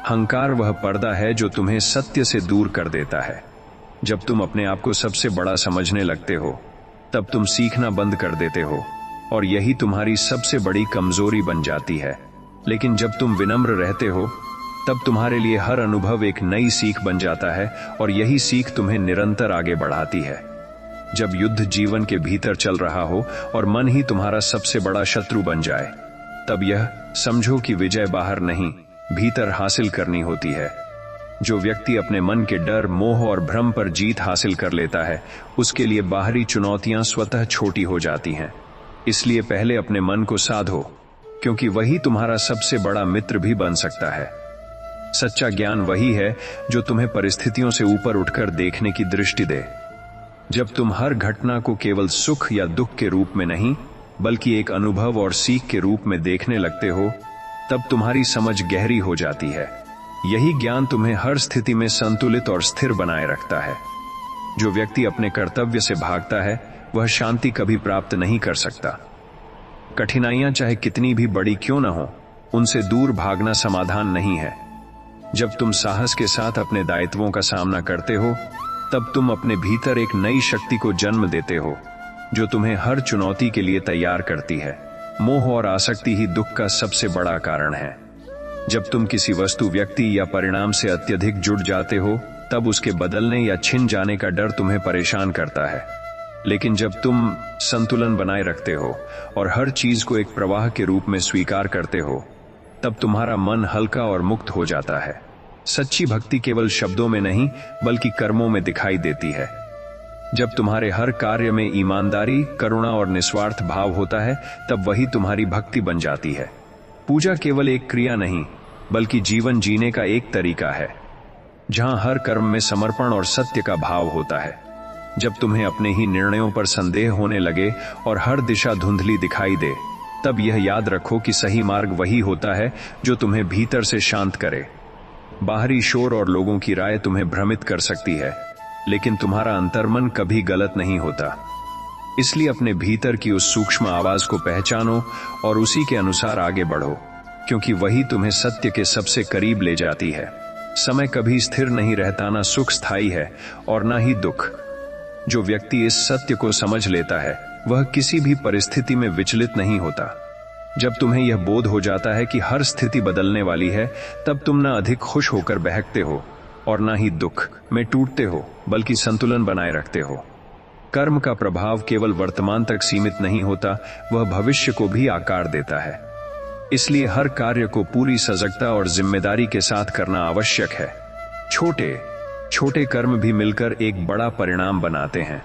अहंकार वह पर्दा है जो तुम्हें सत्य से दूर कर देता है। जब तुम अपने आप को सबसे बड़ा समझने लगते हो, तब तुम सीखना बंद कर देते हो और यही तुम्हारी सबसे बड़ी कमजोरी बन जाती है। लेकिन जब तुम विनम्र रहते हो, तब तुम्हारे लिए हर अनुभव एक नई सीख बन जाता है और यही सीख तुम्हें निरंतर आगे बढ़ाती है। जब युद्ध जीवन के भीतर चल रहा हो और मन ही तुम्हारा सबसे बड़ा शत्रु बन जाए, तब यह समझो कि विजय बाहर नहीं, भीतर हासिल करनी होती है। जो व्यक्ति अपने मन के डर, मोह और भ्रम पर जीत हासिल कर लेता है, उसके लिए बाहरी चुनौतियां स्वतः छोटी हो जाती हैं। इसलिए पहले अपने मन को साधो, क्योंकि वही तुम्हारा सबसे बड़ा मित्र भी बन सकता है। सच्चा ज्ञान वही है जो तुम्हें परिस्थितियों से ऊपर उठकर देखने की दृष्टि दे। जब तुम हर घटना को केवल सुख या दुख के रूप में नहीं, बल्कि एक अनुभव और सीख के रूप में देखने लगते हो, तब तुम्हारी समझ गहरी हो जाती है। यही ज्ञान तुम्हें हर स्थिति में संतुलित और स्थिर बनाए रखता है। जो व्यक्ति अपने कर्तव्य से भागता है, वह शांति कभी प्राप्त नहीं कर सकता। कठिनाइयां चाहे कितनी भी बड़ी क्यों न हो, उनसे दूर भागना समाधान नहीं है। जब तुम साहस के साथ अपने दायित्वों का सामना करते हो, तब तुम अपने भीतर एक नई शक्ति को जन्म देते हो, जो तुम्हें हर चुनौती के लिए तैयार करती है। मोह और आसक्ति ही दुख का सबसे बड़ा कारण है। जब तुम किसी वस्तु, व्यक्ति या परिणाम से अत्यधिक जुड़ जाते हो, तब उसके बदलने या छिन जाने का डर तुम्हें परेशान करता है। लेकिन जब तुम संतुलन बनाए रखते हो और हर चीज को एक प्रवाह के रूप में स्वीकार करते हो, तब तुम्हारा मन हल्का और मुक्त हो जाता है। सच्ची भक्ति केवल शब्दों में नहीं, बल्कि कर्मों में दिखाई देती है। जब तुम्हारे हर कार्य में ईमानदारी, करुणा और निस्वार्थ भाव होता है, तब वही तुम्हारी भक्ति बन जाती है। पूजा केवल एक क्रिया नहीं, बल्कि जीवन जीने का एक तरीका है, जहां हर कर्म में समर्पण और सत्य का भाव होता है। जब तुम्हें अपने ही निर्णयों पर संदेह होने लगे और हर दिशा धुंधली दिखाई दे, तब यह याद रखो कि सही मार्ग वही होता है जो तुम्हें भीतर से शांत करे। बाहरी शोर और लोगों की राय तुम्हें भ्रमित कर सकती है, लेकिन तुम्हारा अंतर्मन कभी गलत नहीं होता। इसलिए अपने भीतर की उस सूक्ष्म आवाज को पहचानो और उसी के अनुसार आगे बढ़ो, क्योंकि वही तुम्हें सत्य के सबसे करीब ले जाती है। समय कभी स्थिर नहीं रहता, ना सुख स्थायी है और ना ही दुख। जो व्यक्ति इस सत्य को समझ लेता है वह किसी भी परिस्थिति में विचलित नहीं होता। जब तुम्हें यह बोध हो जाता है कि हर स्थिति बदलने वाली है, तब तुम ना अधिक खुश होकर बहकते हो और ना ही दुख में टूटते हो, बल्कि संतुलन बनाए रखते हो। कर्म का प्रभाव केवल वर्तमान तक सीमित नहीं होता, वह भविष्य को भी आकार देता है। इसलिए हर कार्य को पूरी सजगता और जिम्मेदारी के साथ करना आवश्यक है। छोटे छोटे कर्म भी मिलकर एक बड़ा परिणाम बनाते हैं।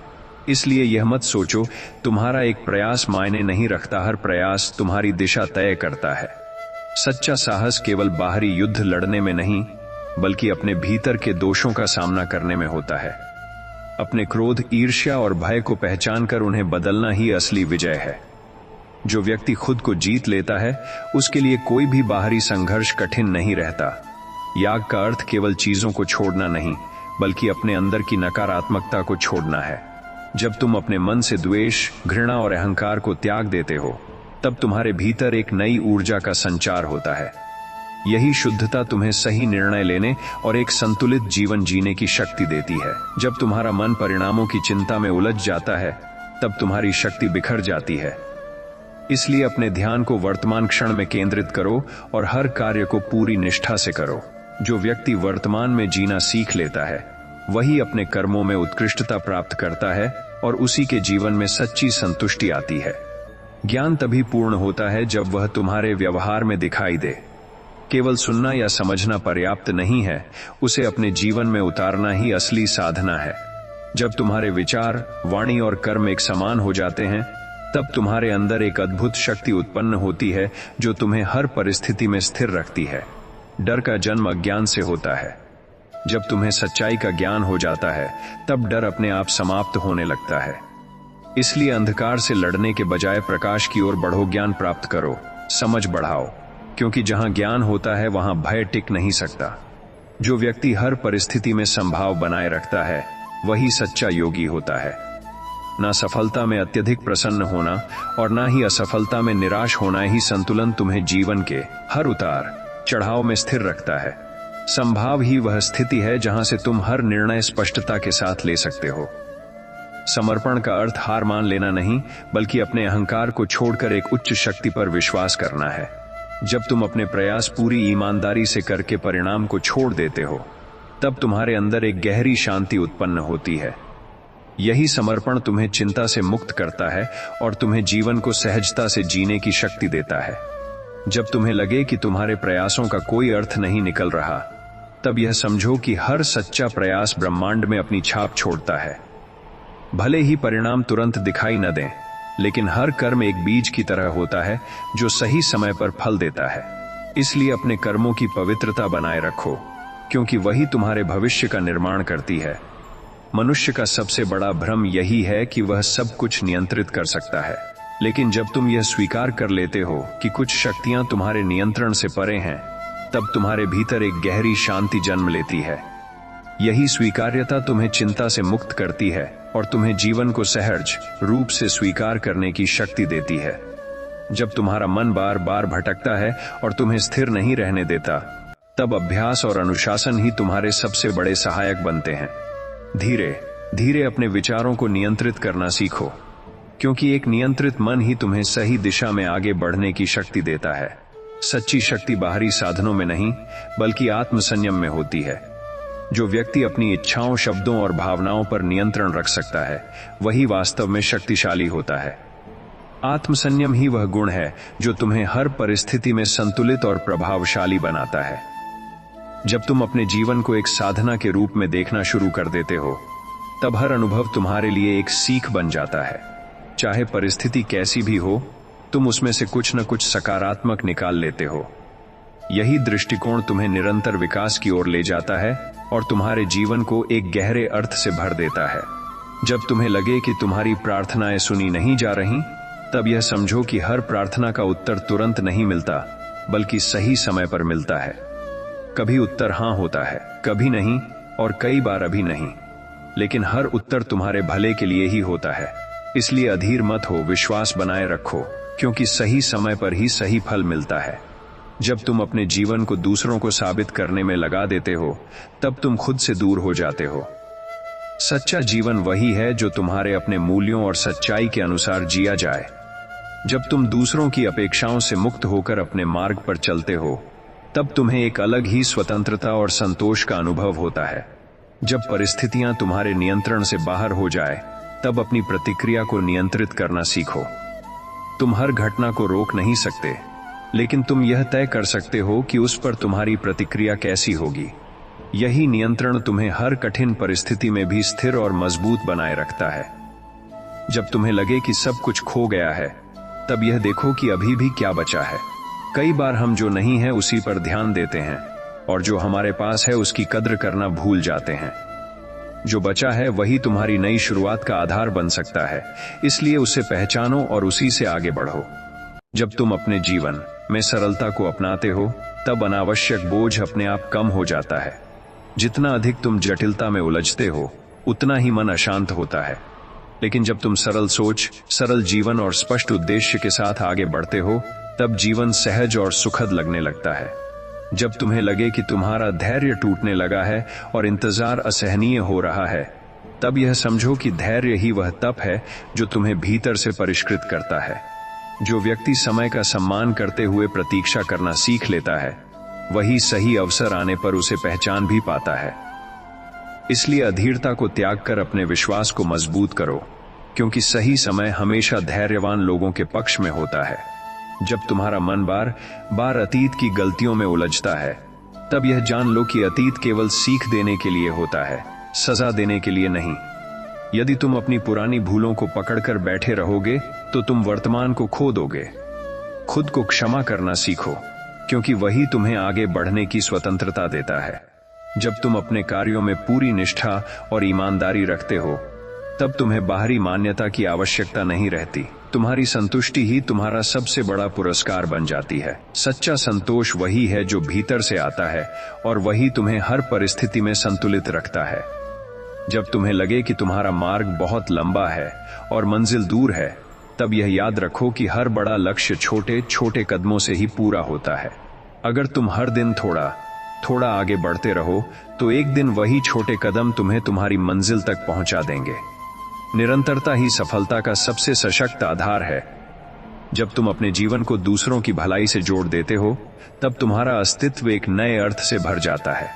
इसलिए यह मत सोचो तुम्हारा एक प्रयास मायने नहीं रखता, हर प्रयास तुम्हारी दिशा तय करता है। सच्चा साहस केवल बाहरी युद्ध लड़ने में नहीं, बल्कि अपने भीतर के दोषों का सामना करने में होता है। अपने क्रोध, ईर्ष्या और भय को पहचान कर उन्हें बदलना ही असली विजय है। जो व्यक्ति खुद को जीत लेता है उसके लिए कोई भी बाहरी संघर्ष कठिन नहीं रहता। याग का अर्थ केवल चीजों को छोड़ना नहीं, बल्कि अपने अंदर की नकारात्मकता को छोड़ना है। जब तुम अपने मन से द्वेष, घृणा और अहंकार को त्याग देते हो, तब तुम्हारे भीतर एक नई ऊर्जा का संचार होता है। यही शुद्धता तुम्हें सही निर्णय लेने और एक संतुलित जीवन जीने की शक्ति देती है। जब तुम्हारा मन परिणामों की चिंता में उलझ जाता है, तब तुम्हारी शक्ति बिखर जाती है। इसलिए अपने ध्यान को वर्तमान क्षण में केंद्रित करो और हर कार्य को पूरी निष्ठा से करो। जो व्यक्ति वर्तमान में जीना सीख लेता है वही अपने कर्मों में उत्कृष्टता प्राप्त करता है और उसी के जीवन में सच्ची संतुष्टि आती है। ज्ञान तभी पूर्ण होता है जब वह तुम्हारे व्यवहार में दिखाई दे। केवल सुनना या समझना पर्याप्त नहीं है, उसे अपने जीवन में उतारना ही असली साधना है। जब तुम्हारे विचार, वाणी और कर्म एक समान हो जाते हैं, तब तुम्हारे अंदर एक अद्भुत शक्ति उत्पन्न होती है जो तुम्हें हर परिस्थिति में स्थिर रखती है। डर का जन्म अज्ञान से होता है। जब तुम्हें सच्चाई का ज्ञान हो जाता है, तब डर अपने आप समाप्त होने लगता है। इसलिए अंधकार से लड़ने के बजाय प्रकाश की ओर बढ़ो, ज्ञान प्राप्त करो, समझ बढ़ाओ, क्योंकि जहां ज्ञान होता है वहां भय टिक नहीं सकता। जो व्यक्ति हर परिस्थिति में संभाव बनाए रखता है वही सच्चा योगी होता है। ना सफलता में अत्यधिक प्रसन्न होना और ना ही असफलता में निराश होना ही संतुलन तुम्हें जीवन के हर उतार चढ़ाव में स्थिर रखता है। संभाव ही वह स्थिति है जहां से तुम हर निर्णय स्पष्टता के साथ ले सकते हो। समर्पण का अर्थ हार मान लेना नहीं, बल्कि अपने अहंकार को छोड़कर एक उच्च शक्ति पर विश्वास करना है। जब तुम अपने प्रयास पूरी ईमानदारी से करके परिणाम को छोड़ देते हो, तब तुम्हारे अंदर एक गहरी शांति उत्पन्न होती है। यही समर्पण तुम्हें चिंता से मुक्त करता है और तुम्हें जीवन को सहजता से जीने की शक्ति देता है। जब तुम्हें लगे कि तुम्हारे प्रयासों का कोई अर्थ नहीं निकल रहा, तब यह समझो कि हर सच्चा प्रयास ब्रह्मांड में अपनी छाप छोड़ता है। भले ही परिणाम तुरंत दिखाई न दें, लेकिन हर कर्म एक बीज की तरह होता है जो सही समय पर फल देता है। इसलिए अपने कर्मों की पवित्रता बनाए रखो, क्योंकि वही तुम्हारे भविष्य का निर्माण करती है। मनुष्य का सबसे बड़ा भ्रम यही है कि वह सब कुछ नियंत्रित कर सकता है, लेकिन जब तुम यह स्वीकार कर लेते हो कि कुछ शक्तियां तुम्हारे नियंत्रण से परे हैं, तब तुम्हारे भीतर एक गहरी शांति जन्म लेती है। यही स्वीकार्यता तुम्हें चिंता से मुक्त करती है और तुम्हें जीवन को सहज रूप से स्वीकार करने की शक्ति देती है। जब तुम्हारा मन बार बार भटकता है और तुम्हें स्थिर नहीं रहने देता, तब अभ्यास और अनुशासन ही तुम्हारे सबसे बड़े सहायक बनते हैं। धीरे धीरे अपने विचारों को नियंत्रित करना सीखो, क्योंकि एक नियंत्रित मन ही तुम्हें सही दिशा में आगे बढ़ने की शक्ति देता है। सच्ची शक्ति बाहरी साधनों में नहीं, बल्कि आत्मसंयम में होती है। जो व्यक्ति अपनी इच्छाओं, शब्दों और भावनाओं पर नियंत्रण रख सकता है, वही वास्तव में शक्तिशाली होता है। आत्मसंयम ही वह गुण है जो तुम्हें हर परिस्थिति में संतुलित और प्रभावशाली बनाता है। जब तुम अपने जीवन को एक साधना के रूप में देखना शुरू कर देते हो, तब हर अनुभव तुम्हारे लिए एक सीख बन जाता है। चाहे परिस्थिति कैसी भी हो, तुम उसमें से कुछ न कुछ सकारात्मक निकाल लेते हो। यही दृष्टिकोण तुम्हें निरंतर विकास की ओर ले जाता है और तुम्हारे जीवन को एक गहरे अर्थ से भर देता है। जब तुम्हें लगे कि तुम्हारी प्रार्थनाएं सुनी नहीं जा रही, तब यह समझो कि हर प्रार्थना का उत्तर तुरंत नहीं मिलता, बल्कि सही समय पर मिलता है। कभी उत्तर हाँ होता है, कभी नहीं, और कई बार अभी नहीं, लेकिन हर उत्तर तुम्हारे भले के लिए ही होता है। इसलिए अधीर मत हो, विश्वास बनाए रखो, क्योंकि सही समय पर ही सही फल मिलता है। जब तुम अपने जीवन को दूसरों को साबित करने में लगा देते हो, तब तुम खुद से दूर हो जाते हो। सच्चा जीवन वही है जो तुम्हारे अपने मूल्यों और सच्चाई के अनुसार जिया जाए। जब तुम दूसरों की अपेक्षाओं से मुक्त होकर अपने मार्ग पर चलते हो, तब तुम्हें एक अलग ही स्वतंत्रता और संतोष का अनुभव होता है। जब परिस्थितियां तुम्हारे नियंत्रण से बाहर हो जाए, तब अपनी प्रतिक्रिया को नियंत्रित करना सीखो। तुम हर घटना को रोक नहीं सकते, लेकिन तुम यह तय कर सकते हो कि उस पर तुम्हारी प्रतिक्रिया कैसी होगी। यही नियंत्रण तुम्हें हर कठिन परिस्थिति में भी स्थिर और मजबूत बनाए रखता है। जब तुम्हें लगे कि सब कुछ खो गया है, तब यह देखो कि अभी भी क्या बचा है। कई बार हम जो नहीं है उसी पर ध्यान देते हैं, और जो हमारे पास है उसकी कद्र करना भूल जाते हैं। जो बचा है वही तुम्हारी नई शुरुआत का आधार बन सकता है, इसलिए उसे पहचानो और उसी से आगे बढ़ो। जब तुम अपने जीवन में सरलता को अपनाते हो, तब अनावश्यक बोझ अपने आप कम हो जाता है। जितना अधिक तुम जटिलता में उलझते हो, उतना ही मन अशांत होता है। लेकिन जब तुम सरल सोच, सरल जीवन और स्पष्ट उद्देश्य के साथ आगे बढ़ते हो, तब जीवन सहज और सुखद लगने लगता है। जब तुम्हें लगे कि तुम्हारा धैर्य टूटने लगा है और इंतजार असहनीय हो रहा है, तब यह समझो कि धैर्य ही वह तप है जो तुम्हें भीतर से परिष्कृत करता है। जो व्यक्ति समय का सम्मान करते हुए प्रतीक्षा करना सीख लेता है, वही सही अवसर आने पर उसे पहचान भी पाता है। इसलिए अधीरता को त्याग कर अपने विश्वास को मजबूत करो, क्योंकि सही समय हमेशा धैर्यवान लोगों के पक्ष में होता है। जब तुम्हारा मन बार बार अतीत की गलतियों में उलझता है, तब यह जान लो कि अतीत केवल सीख देने के लिए होता है, सजा देने के लिए नहीं। यदि तुम अपनी पुरानी भूलों को पकड़कर बैठे रहोगे, तो तुम वर्तमान को खो दोगे। खुद को क्षमा करना सीखो, क्योंकि वही तुम्हें आगे बढ़ने की स्वतंत्रता देता है। जब तुम अपने कार्यों में पूरी निष्ठा और ईमानदारी रखते हो, तब तुम्हें बाहरी मान्यता की आवश्यकता नहीं रहती। तुम्हारी संतुष्टि ही तुम्हारा सबसे बड़ा पुरस्कार बन जाती है। सच्चा संतोष वही है जो भीतर से आता है, और वही तुम्हें हर परिस्थिति में संतुलित रखता है। जब तुम्हें लगे कि तुम्हारा मार्ग बहुत लंबा है और मंजिल दूर है, तब यह याद रखो कि हर बड़ा लक्ष्य छोटे छोटे कदमों से ही पूरा होता है। अगर तुम हर दिन थोड़ा थोड़ा आगे बढ़ते रहो, तो एक दिन वही छोटे कदम तुम्हें तुम्हारी मंजिल तक पहुंचा देंगे। निरंतरता ही सफलता का सबसे सशक्त आधार है। जब तुम अपने जीवन को दूसरों की भलाई से जोड़ देते हो, तब तुम्हारा अस्तित्व एक नए अर्थ से भर जाता है।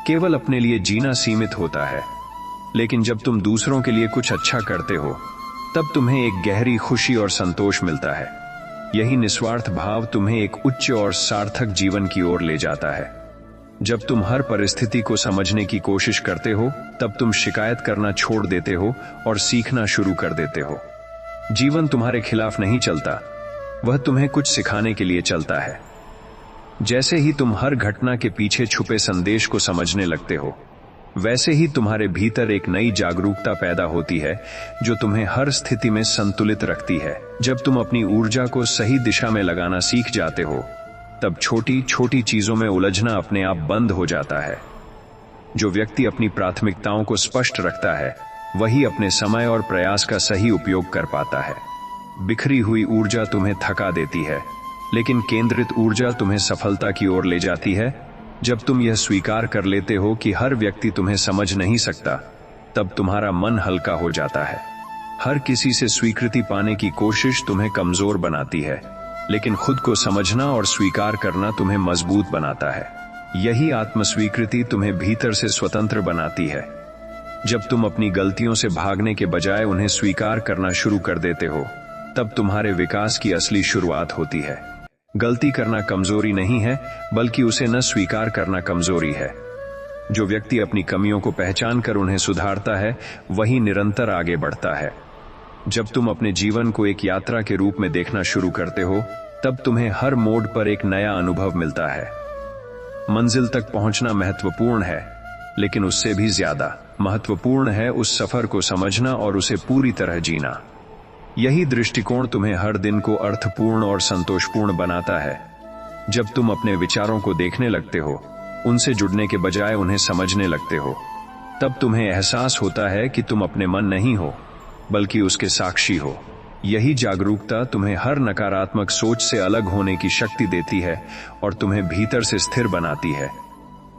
केवल अपने लिए जीना सीमित होता है, लेकिन जब तुम दूसरों के लिए कुछ अच्छा करते हो, तब तुम्हें एक गहरी खुशी और संतोष मिलता है। यही निस्वार्थ भाव तुम्हें एक उच्च और सार्थक जीवन की ओर ले जाता है। जब तुम हर परिस्थिति को समझने की कोशिश करते हो, तब तुम शिकायत करना छोड़ देते हो और सीखना शुरू कर देते हो। जीवन तुम्हारे खिलाफ नहीं चलता, वह तुम्हें कुछ सिखाने के लिए चलता है। जैसे ही तुम हर घटना के पीछे छुपे संदेश को समझने लगते हो, वैसे ही तुम्हारे भीतर एक नई जागरूकता पैदा होती है जो तुम्हें हर स्थिति में संतुलित रखती है। जब तुम अपनी ऊर्जा को सही दिशा में लगाना सीख जाते हो, तब छोटी छोटी चीजों में उलझना अपने आप बंद हो जाता है। जो व्यक्ति अपनी प्राथमिकताओं को स्पष्ट रखता है, वही अपने समय और प्रयास का सही उपयोग कर पाता है। बिखरी हुई ऊर्जा तुम्हें थका देती है, लेकिन केंद्रित ऊर्जा तुम्हें सफलता की ओर ले जाती है। जब तुम यह स्वीकार कर लेते हो कि हर व्यक्ति तुम्हें समझ नहीं सकता, तब तुम्हारा मन हल्का हो जाता है। हर किसी से स्वीकृति पाने की कोशिश तुम्हें कमजोर बनाती है, लेकिन खुद को समझना और स्वीकार करना तुम्हें मजबूत बनाता है। यही आत्मस्वीकृति तुम्हें भीतर से स्वतंत्र बनाती है। जब तुम अपनी गलतियों से भागने के बजाय उन्हें स्वीकार करना शुरू कर देते हो, तब तुम्हारे विकास की असली शुरुआत होती है। गलती करना कमजोरी नहीं है, बल्कि उसे न स्वीकार करना कमजोरी है। जो व्यक्ति अपनी कमियों को पहचान कर उन्हें सुधारता है, वही निरंतर आगे बढ़ता है। जब तुम अपने जीवन को एक यात्रा के रूप में देखना शुरू करते हो, तब तुम्हें हर मोड़ पर एक नया अनुभव मिलता है। मंजिल तक पहुंचना महत्वपूर्ण है, लेकिन उससे भी ज्यादा महत्वपूर्ण है उस सफर को समझना और उसे पूरी तरह जीना। यही दृष्टिकोण तुम्हें हर दिन को अर्थपूर्ण और संतोषपूर्ण बनाता है। जब तुम अपने विचारों को देखने लगते हो, उनसे जुड़ने के बजाय उन्हें समझने लगते हो, तब तुम्हें एहसास होता है कि तुम अपने मन नहीं हो, बल्कि उसके साक्षी हो। यही जागरूकता तुम्हें हर नकारात्मक सोच से अलग होने की शक्ति देती है और तुम्हें भीतर से स्थिर बनाती है।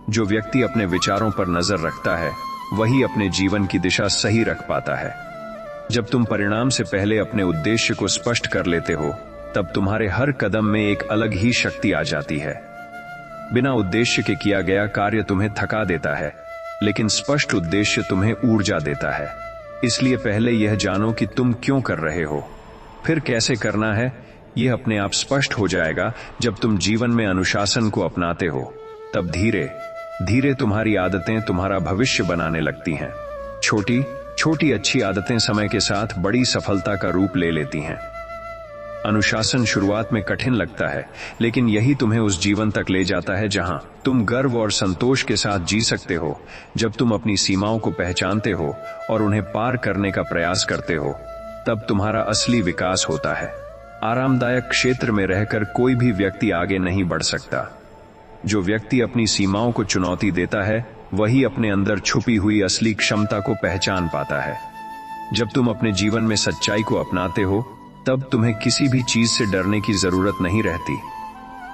जो व्यक्ति अपने विचारों पर नजर रखता है वही अपने जीवन की दिशा सही रख पाता है। जब तुम परिणाम से पहले अपने उद्देश्य को स्पष्ट कर लेते हो तब तुम्हारे हर कदम में एक अलग ही शक्ति आ जाती है। बिना उद्देश्य के किया गया कार्य तुम्हें थका देता है, लेकिन स्पष्ट उद्देश्य तुम्हें ऊर्जा देता है। इसलिए पहले यह जानो कि तुम क्यों कर रहे हो, फिर कैसे करना है। यह अपने आप स्पष्ट हो जाएगा जब तुम जीवन में अनुशासन को अपनाते हो। तब धीरे धीरे तुम्हारी आदतें तुम्हारा भविष्य बनाने लगती हैं। छोटी छोटी अच्छी आदतें समय के साथ बड़ी सफलता का रूप ले लेती हैं। अनुशासन शुरुआत में कठिन लगता है, लेकिन यही तुम्हें उस जीवन तक ले जाता है जहां तुम गर्व और संतोष के साथ जी सकते हो। जब तुम अपनी सीमाओं को पहचानते हो और उन्हें पार करने का प्रयास करते हो, तब तुम्हारा असली विकास होता है। आरामदायक क्षेत्र में रहकर कोई भी व्यक्ति आगे नहीं बढ़ सकता। जो व्यक्ति अपनी सीमाओं को चुनौती देता है वही अपने अंदर छुपी हुई असली क्षमता को पहचान पाता है। जब तुम अपने जीवन में सच्चाई को अपनाते हो तब तुम्हें किसी भी चीज से डरने की जरूरत नहीं रहती।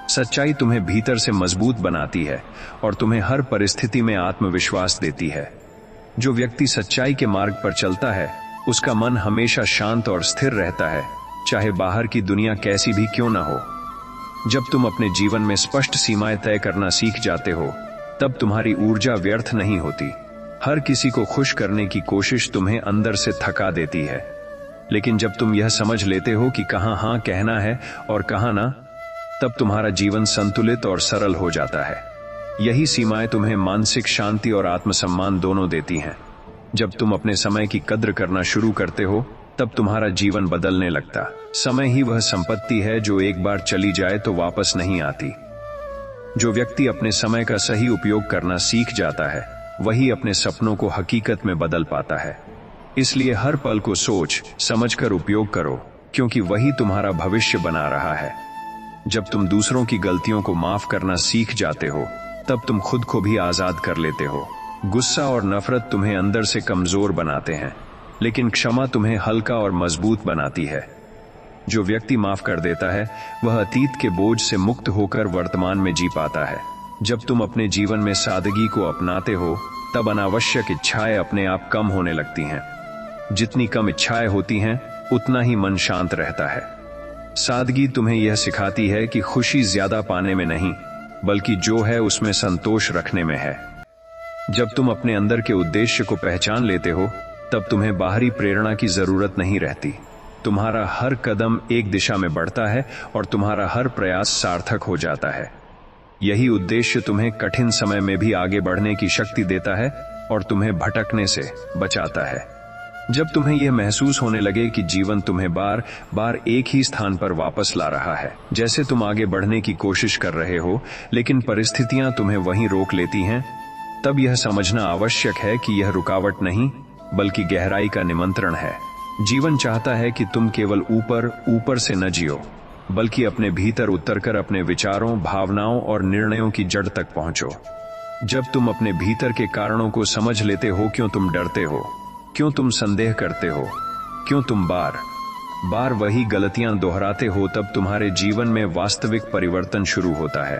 सच्चाई तुम्हें भीतर से मजबूत बनाती है और तुम्हें हर परिस्थिति में आत्मविश्वास देती है। जो व्यक्ति सच्चाई के मार्ग पर चलता है उसका मन हमेशा शांत और स्थिर रहता है, चाहे बाहर की दुनिया कैसी भी क्यों ना हो। जब तुम अपने जीवन में स्पष्ट सीमाएं तय करना सीख जाते हो तब तुम्हारी ऊर्जा व्यर्थ नहीं होती। हर किसी को खुश करने की कोशिश तुम्हें अंदर से थका देती है, लेकिन जब तुम यह समझ लेते हो कि कहां हां कहना है और कहां ना, तब तुम्हारा जीवन संतुलित और सरल हो जाता है। यही सीमाएं तुम्हें मानसिक शांति और आत्मसम्मान दोनों देती हैं। जब तुम अपने समय की कद्र करना शुरू करते हो तब तुम्हारा जीवन बदलने लगता। समय ही वह संपत्ति है जो एक बार चली जाए तो वापस नहीं आती। जो व्यक्ति अपने समय का सही उपयोग करना सीख जाता है वही अपने सपनों को हकीकत में बदल पाता है। इसलिए हर पल को सोच समझकर उपयोग करो, क्योंकि वही तुम्हारा भविष्य बना रहा है। जब तुम दूसरों की गलतियों को माफ करना सीख जाते हो तब तुम खुद को भी आजाद कर लेते हो। गुस्सा और नफरत तुम्हें अंदर से कमजोर बनाते हैं, लेकिन क्षमा तुम्हें हल्का और मजबूत बनाती है। जो व्यक्ति माफ कर देता है वह अतीत के बोझ से मुक्त होकर वर्तमान में जी पाता है। जब तुम अपने जीवन में सादगी को अपनाते हो तब अनावश्यक इच्छाएं अपने आप कम होने लगती हैं। जितनी कम इच्छाएं होती हैं उतना ही मन शांत रहता है। सादगी तुम्हें यह सिखाती है कि खुशी ज्यादा पाने में नहीं, बल्कि जो है उसमें संतोष रखने में है। जब तुम अपने अंदर के उद्देश्य को पहचान लेते हो तब तुम्हें बाहरी प्रेरणा की जरूरत नहीं रहती। तुम्हारा हर कदम एक दिशा में बढ़ता है और तुम्हारा हर प्रयास सार्थक हो जाता है। यही उद्देश्य तुम्हें कठिन समय में भी आगे बढ़ने की शक्ति देता है और तुम्हें भटकने से बचाता है। जब तुम्हें यह महसूस होने लगे कि जीवन तुम्हें बार बार एक ही स्थान पर वापस ला रहा है, जैसे तुम आगे बढ़ने की कोशिश कर रहे हो लेकिन परिस्थितियां तुम्हें वहीं रोक लेती हैं, तब यह समझना आवश्यक है कि यह रुकावट नहीं बल्कि गहराई का निमंत्रण है। जीवन चाहता है कि तुम केवल ऊपर ऊपर से न जियो, बल्कि अपने भीतर उतरकर अपने विचारों, भावनाओं और निर्णयों की जड़ तक पहुंचो। जब तुम अपने भीतर के कारणों को समझ लेते हो, क्यों तुम डरते हो, क्यों तुम संदेह करते हो, क्यों तुम बार बार वही गलतियां दोहराते हो, तब तुम्हारे जीवन में वास्तविक परिवर्तन शुरू होता है।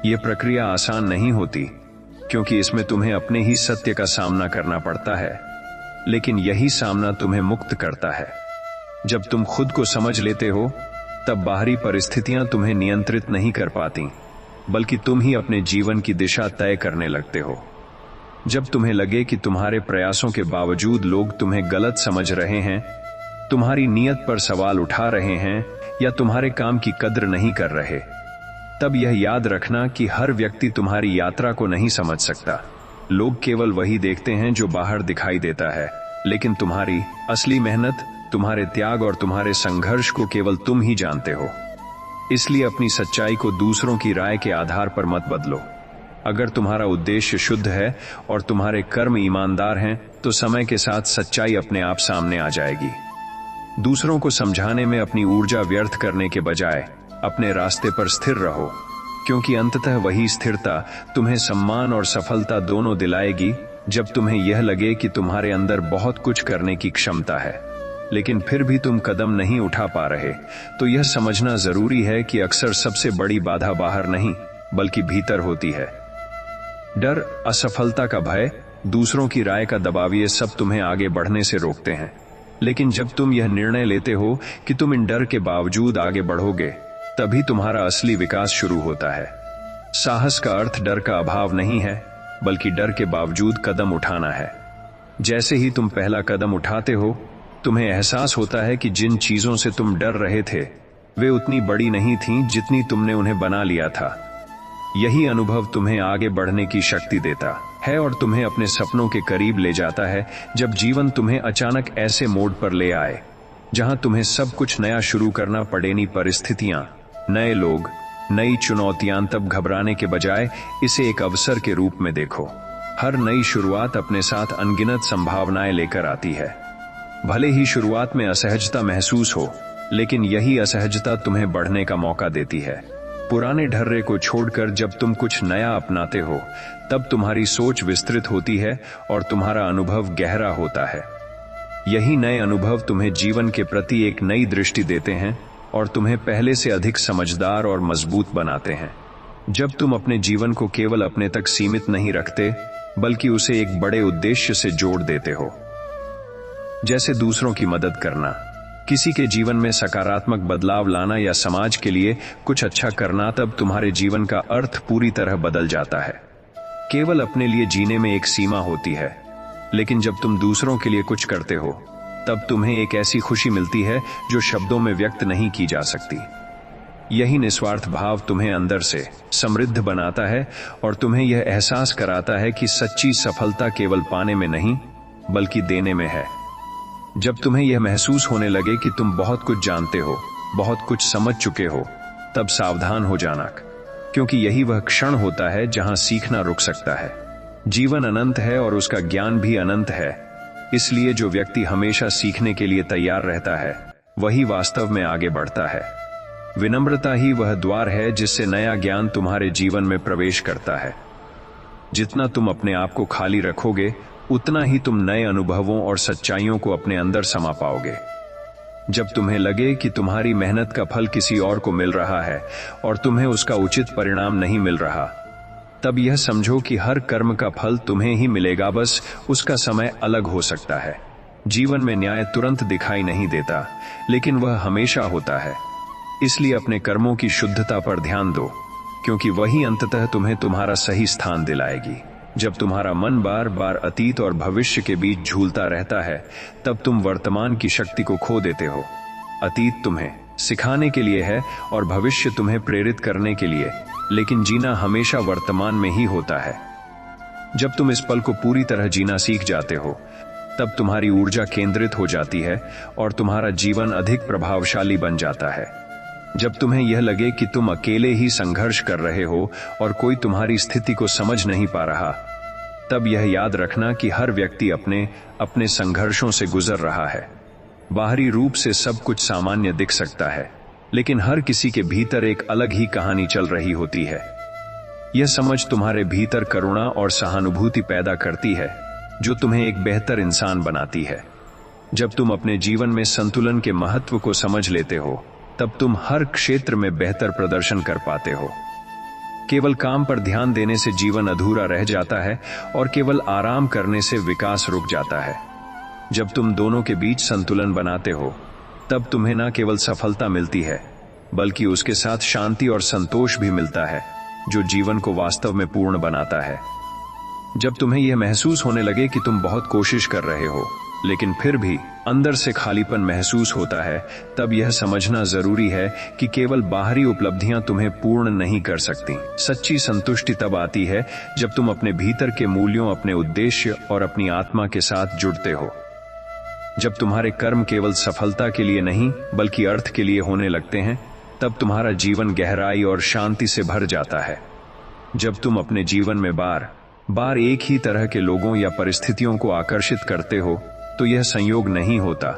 यह प्रक्रिया आसान नहीं होती, क्योंकि इसमें तुम्हें अपने ही सत्य का सामना करना पड़ता है, लेकिन यही सामना तुम्हें मुक्त करता है। जब तुम खुद को समझ लेते हो तब बाहरी परिस्थितियां तुम्हें नियंत्रित नहीं कर पाती, बल्कि तुम ही अपने जीवन की दिशा तय करने लगते हो। जब तुम्हें लगे कि तुम्हारे प्रयासों के बावजूद लोग तुम्हें गलत समझ रहे हैं, तुम्हारी नीयत पर सवाल उठा रहे हैं या तुम्हारे काम की कद्र नहीं कर रहे, तब यह याद रखना कि हर व्यक्ति तुम्हारी यात्रा को नहीं समझ सकता। लोग केवल वही देखते हैं जो बाहर दिखाई देता है, लेकिन तुम्हारी असली मेहनत, तुम्हारे त्याग और तुम्हारे संघर्ष को केवल तुम ही जानते हो। इसलिए अपनी सच्चाई को दूसरों की राय के आधार पर मत बदलो। अगर तुम्हारा उद्देश्य शुद्ध है और तुम्हारे कर्म ईमानदार हैं, तो समय के साथ सच्चाई अपने आप सामने आ जाएगी। दूसरों को समझाने में अपनी ऊर्जा व्यर्थ करने के बजाय अपने रास्ते पर स्थिर रहो, क्योंकि अंततः वही स्थिरता तुम्हें सम्मान और सफलता दोनों दिलाएगी। जब तुम्हें यह लगे कि तुम्हारे अंदर बहुत कुछ करने की क्षमता है, लेकिन फिर भी तुम कदम नहीं उठा पा रहे, तो यह समझना जरूरी है कि अक्सर सबसे बड़ी बाधा बाहर नहीं बल्कि भीतर होती है। डर, असफलता का भय, दूसरों की राय का दबाव, ये सब तुम्हें आगे बढ़ने से रोकते हैं। लेकिन जब तुम यह निर्णय लेते हो कि तुम इन डर के बावजूद आगे बढ़ोगे, तभी तुम्हारा असली विकास शुरू होता है। साहस का अर्थ डर का अभाव नहीं है, बल्कि डर के बावजूद कदम उठाना है। जैसे ही तुम पहला कदम उठाते हो, तुम्हें एहसास होता है कि जिन चीजों से तुम डर रहे थे वे उतनी बड़ी नहीं थीं जितनी तुमने उन्हें बना लिया था। यही अनुभव तुम्हें आगे बढ़ने की शक्ति देता है और तुम्हें अपने सपनों के करीब ले जाता है। जब जीवन तुम्हें अचानक ऐसे मोड़ पर ले आए जहां तुम्हें सब कुछ नया शुरू करना पड़े, नई परिस्थितियां, नए लोग, नई चुनौतियां, तब घबराने के बजाय इसे एक अवसर के रूप में देखो। हर नई शुरुआत अपने साथ अनगिनत संभावनाएं लेकर आती है। भले ही शुरुआत में असहजता महसूस हो, लेकिन यही असहजता तुम्हें बढ़ने का मौका देती है। पुराने ढर्रे को छोड़कर जब तुम कुछ नया अपनाते हो, तब तुम्हारी सोच विस्तृत होती है और तुम्हारा अनुभव गहरा होता है। यही नए अनुभव तुम्हें जीवन के प्रति एक नई दृष्टि देते हैं और तुम्हें पहले से अधिक समझदार और मजबूत बनाते हैं। जब तुम अपने जीवन को केवल अपने तक सीमित नहीं रखते, बल्कि उसे एक बड़े उद्देश्य से जोड़ देते हो, जैसे दूसरों की मदद करना, किसी के जीवन में सकारात्मक बदलाव लाना या समाज के लिए कुछ अच्छा करना, तब तुम्हारे जीवन का अर्थ पूरी तरह बदल जाता है। केवल अपने लिए जीने में एक सीमा होती है, लेकिन जब तुम दूसरों के लिए कुछ करते हो, तब तुम्हें एक ऐसी खुशी मिलती है जो शब्दों में व्यक्त नहीं की जा सकती। यही निस्वार्थ भाव तुम्हें अंदर से समृद्ध बनाता है और तुम्हें यह एहसास कराता है कि सच्ची सफलता केवल पाने में नहीं बल्कि देने में है। जब तुम्हें यह महसूस होने लगे कि तुम बहुत कुछ जानते हो, बहुत कुछ समझ चुके हो, तब सावधान हो जाना, क्योंकि यही वह क्षण होता है जहां सीखना रुक सकता है। जीवन अनंत है और उसका ज्ञान भी अनंत है, इसलिए जो व्यक्ति हमेशा सीखने के लिए तैयार रहता है, वही वास्तव में आगे बढ़ता है। विनम्रता ही वह द्वार है जिससे नया ज्ञान तुम्हारे जीवन में प्रवेश करता है। जितना तुम अपने आप को खाली रखोगे, उतना ही तुम नए अनुभवों और सच्चाइयों को अपने अंदर समा पाओगे। जब तुम्हें लगे कि तुम्हारी मेहनत का फल किसी और को मिल रहा है और तुम्हें उसका उचित परिणाम नहीं मिल रहा, तब यह समझो कि हर कर्म का फल तुम्हें ही मिलेगा, बस उसका समय अलग हो सकता है। जीवन में न्याय तुरंत दिखाई नहीं देता, लेकिन वह हमेशा होता है। इसलिए अपने कर्मों की शुद्धता पर ध्यान दो, क्योंकि वही अंततः तुम्हें तुम्हारा सही स्थान दिलाएगी। जब तुम्हारा मन बार बार अतीत और भविष्य के बीच झूलता रहता है, तब तुम वर्तमान की शक्ति को खो देते हो। अतीत तुम्हें सिखाने के लिए है और भविष्य तुम्हें प्रेरित करने के लिए, लेकिन जीना हमेशा वर्तमान में ही होता है। जब तुम इस पल को पूरी तरह जीना सीख जाते हो, तब तुम्हारी ऊर्जा केंद्रित हो जाती है और तुम्हारा जीवन अधिक प्रभावशाली बन जाता है। जब तुम्हें यह लगे कि तुम अकेले ही संघर्ष कर रहे हो और कोई तुम्हारी स्थिति को समझ नहीं पा रहा, तब यह याद रखना कि हर व्यक्ति अपने अपने संघर्षों से गुजर रहा है। बाहरी रूप से सब कुछ सामान्य दिख सकता है, लेकिन हर किसी के भीतर एक अलग ही कहानी चल रही होती है। यह समझ तुम्हारे भीतर करुणा और सहानुभूति पैदा करती है, जो तुम्हें एक बेहतर इंसान बनाती है। जब तुम अपने जीवन में संतुलन के महत्व को समझ लेते हो, तब तुम हर क्षेत्र में बेहतर प्रदर्शन कर पाते हो। केवल काम पर ध्यान देने से जीवन अधूरा रह जाता है और केवल आराम करने से विकास रुक जाता है। जब तुम दोनों के बीच संतुलन बनाते हो, तब तुम्हें न केवल सफलता मिलती है, बल्कि उसके साथ शांति और संतोष भी मिलता है, जो जीवन को वास्तव में पूर्ण बनाता है। जब तुम्हें यह महसूस होने लगे कि तुम बहुत कोशिश कर रहे हो, लेकिन फिर भी अंदर से खालीपन महसूस होता है, तब यह समझना जरूरी है कि केवल बाहरी उपलब्धियां तुम्हें पूर्ण नहीं कर सकती। सच्ची संतुष्टि तब आती है जब तुम अपने भीतर के मूल्यों, अपने उद्देश्य और अपनी आत्मा के साथ जुड़ते हो। जब तुम्हारे कर्म केवल सफलता के लिए नहीं बल्कि अर्थ के लिए होने लगते हैं, तब तुम्हारा जीवन गहराई और शांति से भर जाता है। जब तुम अपने जीवन में बार बार एक ही तरह के लोगों या परिस्थितियों को आकर्षित करते हो, तो यह संयोग नहीं होता,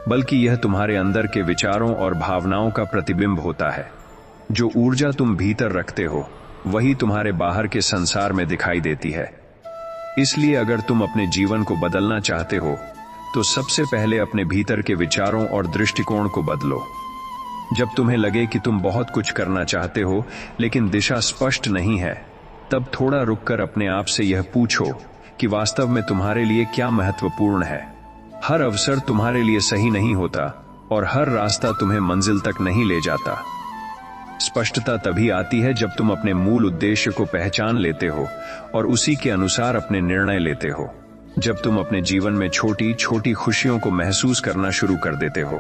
बल्कि यह तुम्हारे अंदर के विचारों और भावनाओं का प्रतिबिंब होता है। जो ऊर्जा तुम भीतर रखते हो, वही तुम्हारे बाहर के संसार में दिखाई देती है। इसलिए अगर तुम अपने जीवन को बदलना चाहते हो, तो सबसे पहले अपने भीतर के विचारों और दृष्टिकोण को बदलो। जब तुम्हें लगे कि तुम बहुत कुछ करना चाहते हो लेकिन दिशा स्पष्ट नहीं है, तब थोड़ा रुककर अपने आप से यह पूछो कि वास्तव में तुम्हारे लिए क्या महत्वपूर्ण है। हर अवसर तुम्हारे लिए सही नहीं होता और हर रास्ता तुम्हें मंजिल तक नहीं ले जाता। स्पष्टता तभी आती है जब तुम अपने मूल उद्देश्य को पहचान लेते हो और उसी के अनुसार अपने निर्णय लेते हो। जब तुम अपने जीवन में छोटी छोटी खुशियों को महसूस करना शुरू कर देते हो,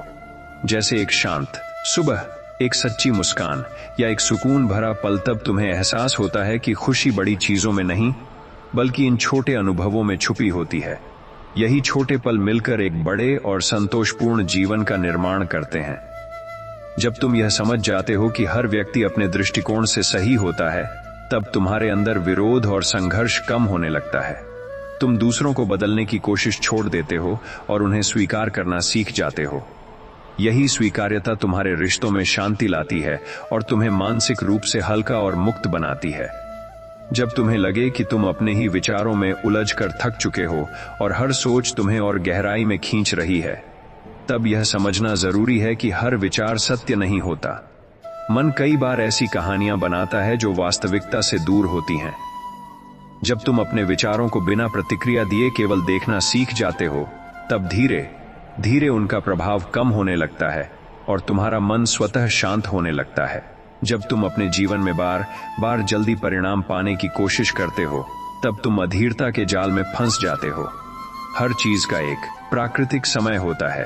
जैसे एक शांत सुबह, एक सच्ची मुस्कान या एक सुकून भरा पल, तब तुम्हें एहसास होता है कि खुशी बड़ी चीजों में नहीं बल्कि इन छोटे अनुभवों में छुपी होती है। यही छोटे पल मिलकर एक बड़े और संतोषपूर्ण जीवन का निर्माण करते हैं। जब तुम यह समझ जाते हो कि हर व्यक्ति अपने दृष्टिकोण से सही होता है, तब तुम्हारे अंदर विरोध और संघर्ष कम होने लगता है। तुम दूसरों को बदलने की कोशिश छोड़ देते हो और उन्हें स्वीकार करना सीख जाते हो। यही स्वीकार्यता तुम्हारे रिश्तों में शांति लाती है और तुम्हें मानसिक रूप से हल्का और मुक्त बनाती है। जब तुम्हें लगे कि तुम अपने ही विचारों में उलझकर थक चुके हो और हर सोच तुम्हें और गहराई में खींच रही है, तब यह समझना जरूरी है कि हर विचार सत्य नहीं होता। मन कई बार ऐसी कहानियां बनाता है जो वास्तविकता से दूर होती हैं। जब तुम अपने विचारों को बिना प्रतिक्रिया दिए केवल देखना सीख जाते हो, तब धीरे धीरे उनका प्रभाव कम होने लगता है और तुम्हारा मन स्वतः शांत होने लगता है। जब तुम अपने जीवन में बार बार जल्दी परिणाम पाने की कोशिश करते हो, तब तुम अधीरता के जाल में फंस जाते हो। हर चीज का एक प्राकृतिक समय होता है।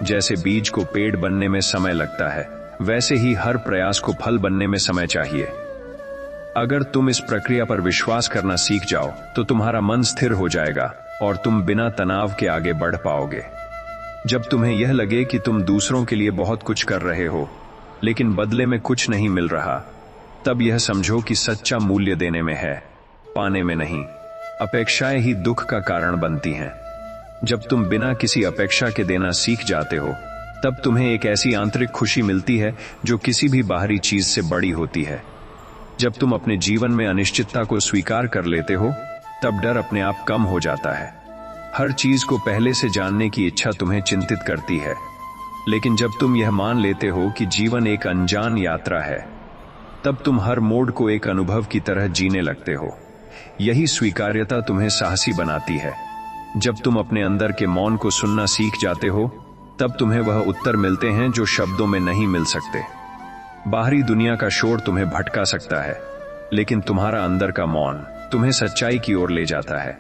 जैसे बीज को पेड़ बनने में समय लगता है, वैसे ही हर प्रयास को फल बनने में समय चाहिए। अगर तुम इस प्रक्रिया पर विश्वास करना सीख जाओ तो तुम्हारा मन स्थिर हो जाएगा और तुम बिना तनाव के आगे बढ़ पाओगे। जब तुम्हें यह लगे कि तुम दूसरों के लिए बहुत कुछ कर रहे हो लेकिन बदले में कुछ नहीं मिल रहा, तब यह समझो कि सच्चा मूल्य देने में है, पाने में नहीं। अपेक्षाएं ही दुख का कारण बनती हैं। जब तुम बिना किसी अपेक्षा के देना सीख जाते हो, तब तुम्हें एक ऐसी आंतरिक खुशी मिलती है जो किसी भी बाहरी चीज से बड़ी होती है। जब तुम अपने जीवन में अनिश्चितता को स्वीकार कर लेते हो, तब डर अपने आप कम हो जाता है। हर चीज को पहले से जानने की इच्छा तुम्हें चिंतित करती है, लेकिन जब तुम यह मान लेते हो कि जीवन एक अनजान यात्रा है, तब तुम हर मोड़ को एक अनुभव की तरह जीने लगते हो। यही स्वीकार्यता तुम्हें साहसी बनाती है। जब तुम अपने अंदर के मौन को सुनना सीख जाते हो, तब तुम्हें वह उत्तर मिलते हैं जो शब्दों में नहीं मिल सकते। बाहरी दुनिया का शोर तुम्हें भटका सकता है, लेकिन तुम्हारा अंदर का मौन तुम्हें सच्चाई की ओर ले जाता है।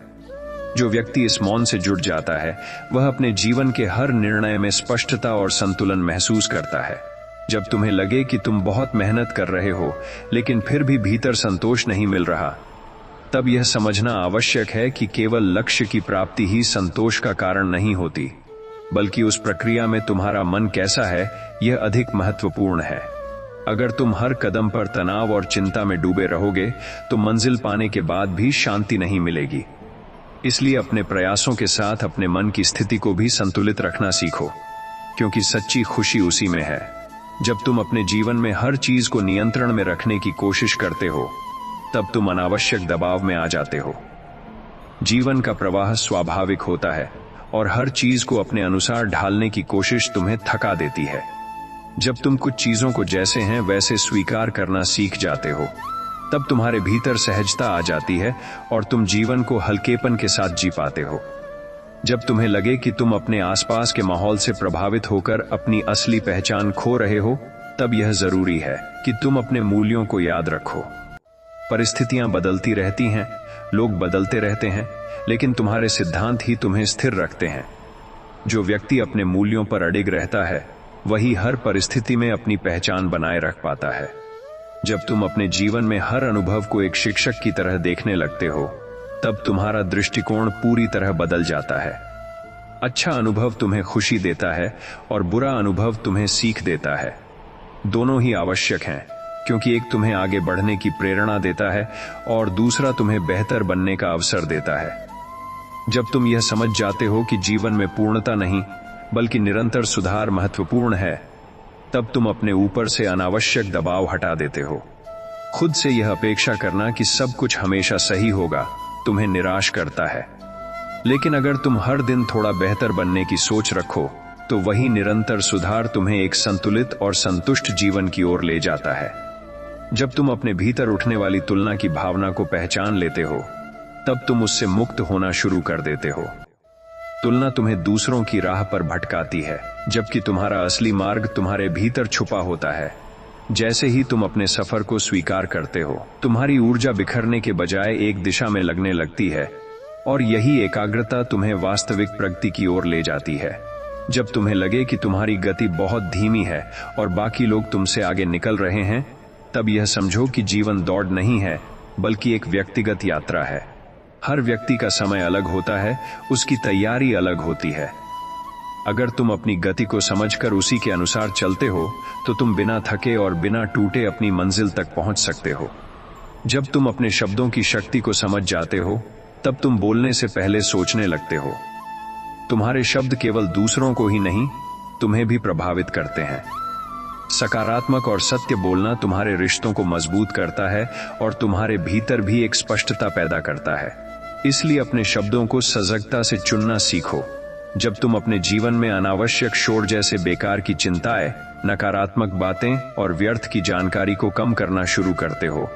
जो व्यक्ति इस मौन से जुड़ जाता है, वह अपने जीवन के हर निर्णय में स्पष्टता और संतुलन महसूस करता है। जब तुम्हें लगे कि तुम बहुत मेहनत कर रहे हो लेकिन फिर भी भीतर संतोष नहीं मिल रहा, तब यह समझना आवश्यक है कि केवल लक्ष्य की प्राप्ति ही संतोष का कारण नहीं होती, बल्कि उस प्रक्रिया में तुम्हारा मन कैसा है, यह अधिक महत्वपूर्ण है। अगर तुम हर कदम पर तनाव और चिंता में डूबे रहोगे, तो मंजिल पाने के बाद भी शांति नहीं मिलेगी। इसलिए अपने प्रयासों के साथ अपने मन की स्थिति को भी संतुलित रखना सीखो, क्योंकि सच्ची खुशी उसी में है। जब तुम अपने जीवन में हर चीज को नियंत्रण में रखने की कोशिश करते हो, तब तुम अनावश्यक दबाव में आ जाते हो। जीवन का प्रवाह स्वाभाविक होता है और हर चीज को अपने अनुसार ढालने की कोशिश तुम्हें थका देती है। जब तुम कुछ चीजों को जैसे हैं वैसे स्वीकार करना सीख जाते हो, तब तुम्हारे भीतर सहजता आ जाती है और तुम जीवन को हल्केपन के साथ जी पाते हो। जब तुम्हें लगे कि तुम अपने आसपास के माहौल से प्रभावित होकर अपनी असली पहचान खो रहे हो, तब यह जरूरी है कि तुम अपने मूल्यों को याद रखो। परिस्थितियां बदलती रहती हैं, लोग बदलते रहते हैं, लेकिन तुम्हारे सिद्धांत ही तुम्हें स्थिर रखते हैं। जो व्यक्ति अपने मूल्यों पर अडिग रहता है, वही हर परिस्थिति में अपनी पहचान बनाए रख पाता है। जब तुम अपने जीवन में हर अनुभव को एक शिक्षक की तरह देखने लगते हो, तब तुम्हारा दृष्टिकोण पूरी तरह बदल जाता है। अच्छा अनुभव तुम्हें खुशी देता है और बुरा अनुभव तुम्हें सीख देता है। दोनों ही आवश्यक हैं, क्योंकि एक तुम्हें आगे बढ़ने की प्रेरणा देता है और दूसरा तुम्हें बेहतर बनने का अवसर देता है। जब तुम यह समझ जाते हो कि जीवन में पूर्णता नहीं बल्कि निरंतर सुधार महत्वपूर्ण है, तब तुम अपने ऊपर से अनावश्यक दबाव हटा देते हो। खुद से यह अपेक्षा करना कि सब कुछ हमेशा सही होगा तुम्हें निराश करता है। लेकिन अगर तुम हर दिन थोड़ा बेहतर बनने की सोच रखो तो वही निरंतर सुधार तुम्हें एक संतुलित और संतुष्ट जीवन की ओर ले जाता है। जब तुम अपने भीतर उठने वाली तुलना की भावना को पहचान लेते हो तब तुम उससे मुक्त होना शुरू कर देते हो। तुलना तुम्हें दूसरों की राह पर भटकाती है, जबकि तुम्हारा असली मार्ग तुम्हारे भीतर छुपा होता है। जैसे ही तुम अपने सफर को स्वीकार करते हो, तुम्हारी ऊर्जा बिखरने के बजाय एक दिशा में लगने लगती है और यही एकाग्रता तुम्हें वास्तविक प्रगति की ओर ले जाती है। जब तुम्हें लगे कि तुम्हारी गति बहुत धीमी है और बाकी लोग तुमसे आगे निकल रहे हैं, तब यह समझो कि जीवन दौड़ नहीं है बल्कि एक व्यक्तिगत यात्रा है। हर व्यक्ति का समय अलग होता है, उसकी तैयारी अलग होती है। अगर तुम अपनी गति को समझकर उसी के अनुसार चलते हो तो तुम बिना थके और बिना टूटे अपनी मंजिल तक पहुंच सकते हो। जब तुम अपने शब्दों की शक्ति को समझ जाते हो तब तुम बोलने से पहले सोचने लगते हो। तुम्हारे शब्द केवल दूसरों को ही नहीं, तुम्हें भी प्रभावित करते हैं। सकारात्मक और सत्य बोलना तुम्हारे रिश्तों को मजबूत करता है और तुम्हारे भीतर भी एक स्पष्टता पैदा करता है। इसलिए अपने शब्दों को सजगता से चुनना सीखो। जब तुम अपने जीवन में अनावश्यक शोर जैसे बेकार की चिंताएं, नकारात्मक बातें और व्यर्थ की जानकारी को कम करना शुरू करते हो,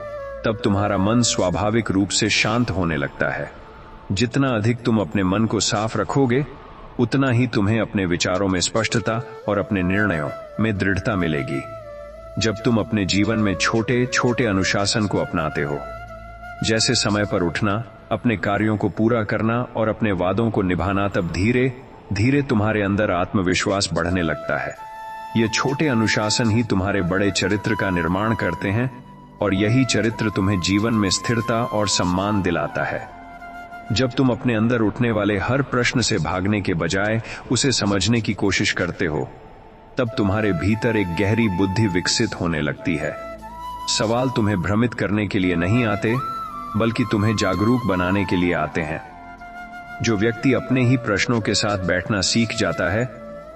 तब तुम्हारा मन स्वाभाविक रूप से शांत होने लगता है। जितना अधिक तुम अपने मन को साफ रखोगे, उतना ही तुम्हें अपने विचारों में स्पष्टता और अपने निर्णयों में दृढ़ता मिलेगी। जब तुम अपने जीवन में छोटे छोटे अनुशासन को अपनाते हो, जैसे समय पर उठना, अपने कार्यों को पूरा करना और अपने वादों को निभाना, तब धीरे धीरे तुम्हारे अंदर आत्मविश्वास बढ़ने लगता है। ये छोटे अनुशासन ही तुम्हारे बड़े चरित्र का निर्माण करते हैं और यही चरित्र तुम्हें जीवन में स्थिरता और सम्मान दिलाता है। जब तुम अपने अंदर उठने वाले हर प्रश्न से भागने के बजाय उसे समझने की कोशिश करते हो, तब तुम्हारे भीतर एक गहरी बुद्धि विकसित होने लगती है। सवाल तुम्हें भ्रमित करने के लिए नहीं आते, बल्कि तुम्हें जागरूक बनाने के लिए आते हैं। जो व्यक्ति अपने ही प्रश्नों के साथ बैठना सीख जाता है,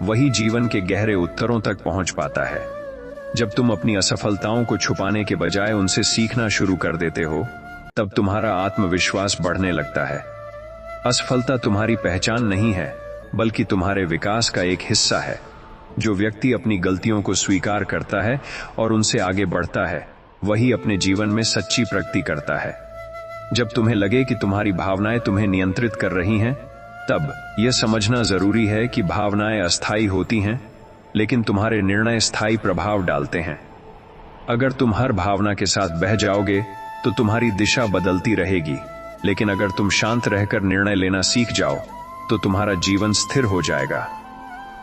वही जीवन के गहरे उत्तरों तक पहुंच पाता है। जब तुम अपनी असफलताओं को छुपाने के बजाय उनसे सीखना शुरू कर देते हो, तब तुम्हारा आत्मविश्वास बढ़ने लगता है। असफलता तुम्हारी पहचान नहीं है, बल्कि तुम्हारे विकास का एक हिस्सा है। जो व्यक्ति अपनी गलतियों को स्वीकार करता है और उनसे आगे बढ़ता है, वही अपने जीवन में सच्ची प्रगति करता है। जब तुम्हें लगे कि तुम्हारी भावनाएं तुम्हें नियंत्रित कर रही हैं, तब यह समझना जरूरी है कि भावनाएं अस्थायी होती हैं, लेकिन तुम्हारे निर्णय स्थायी प्रभाव डालते हैं। अगर तुम हर भावना के साथ बह जाओगे तो तुम्हारी दिशा बदलती रहेगी, लेकिन अगर तुम शांत रहकर निर्णय लेना सीख जाओ तो तुम्हारा जीवन स्थिर हो जाएगा।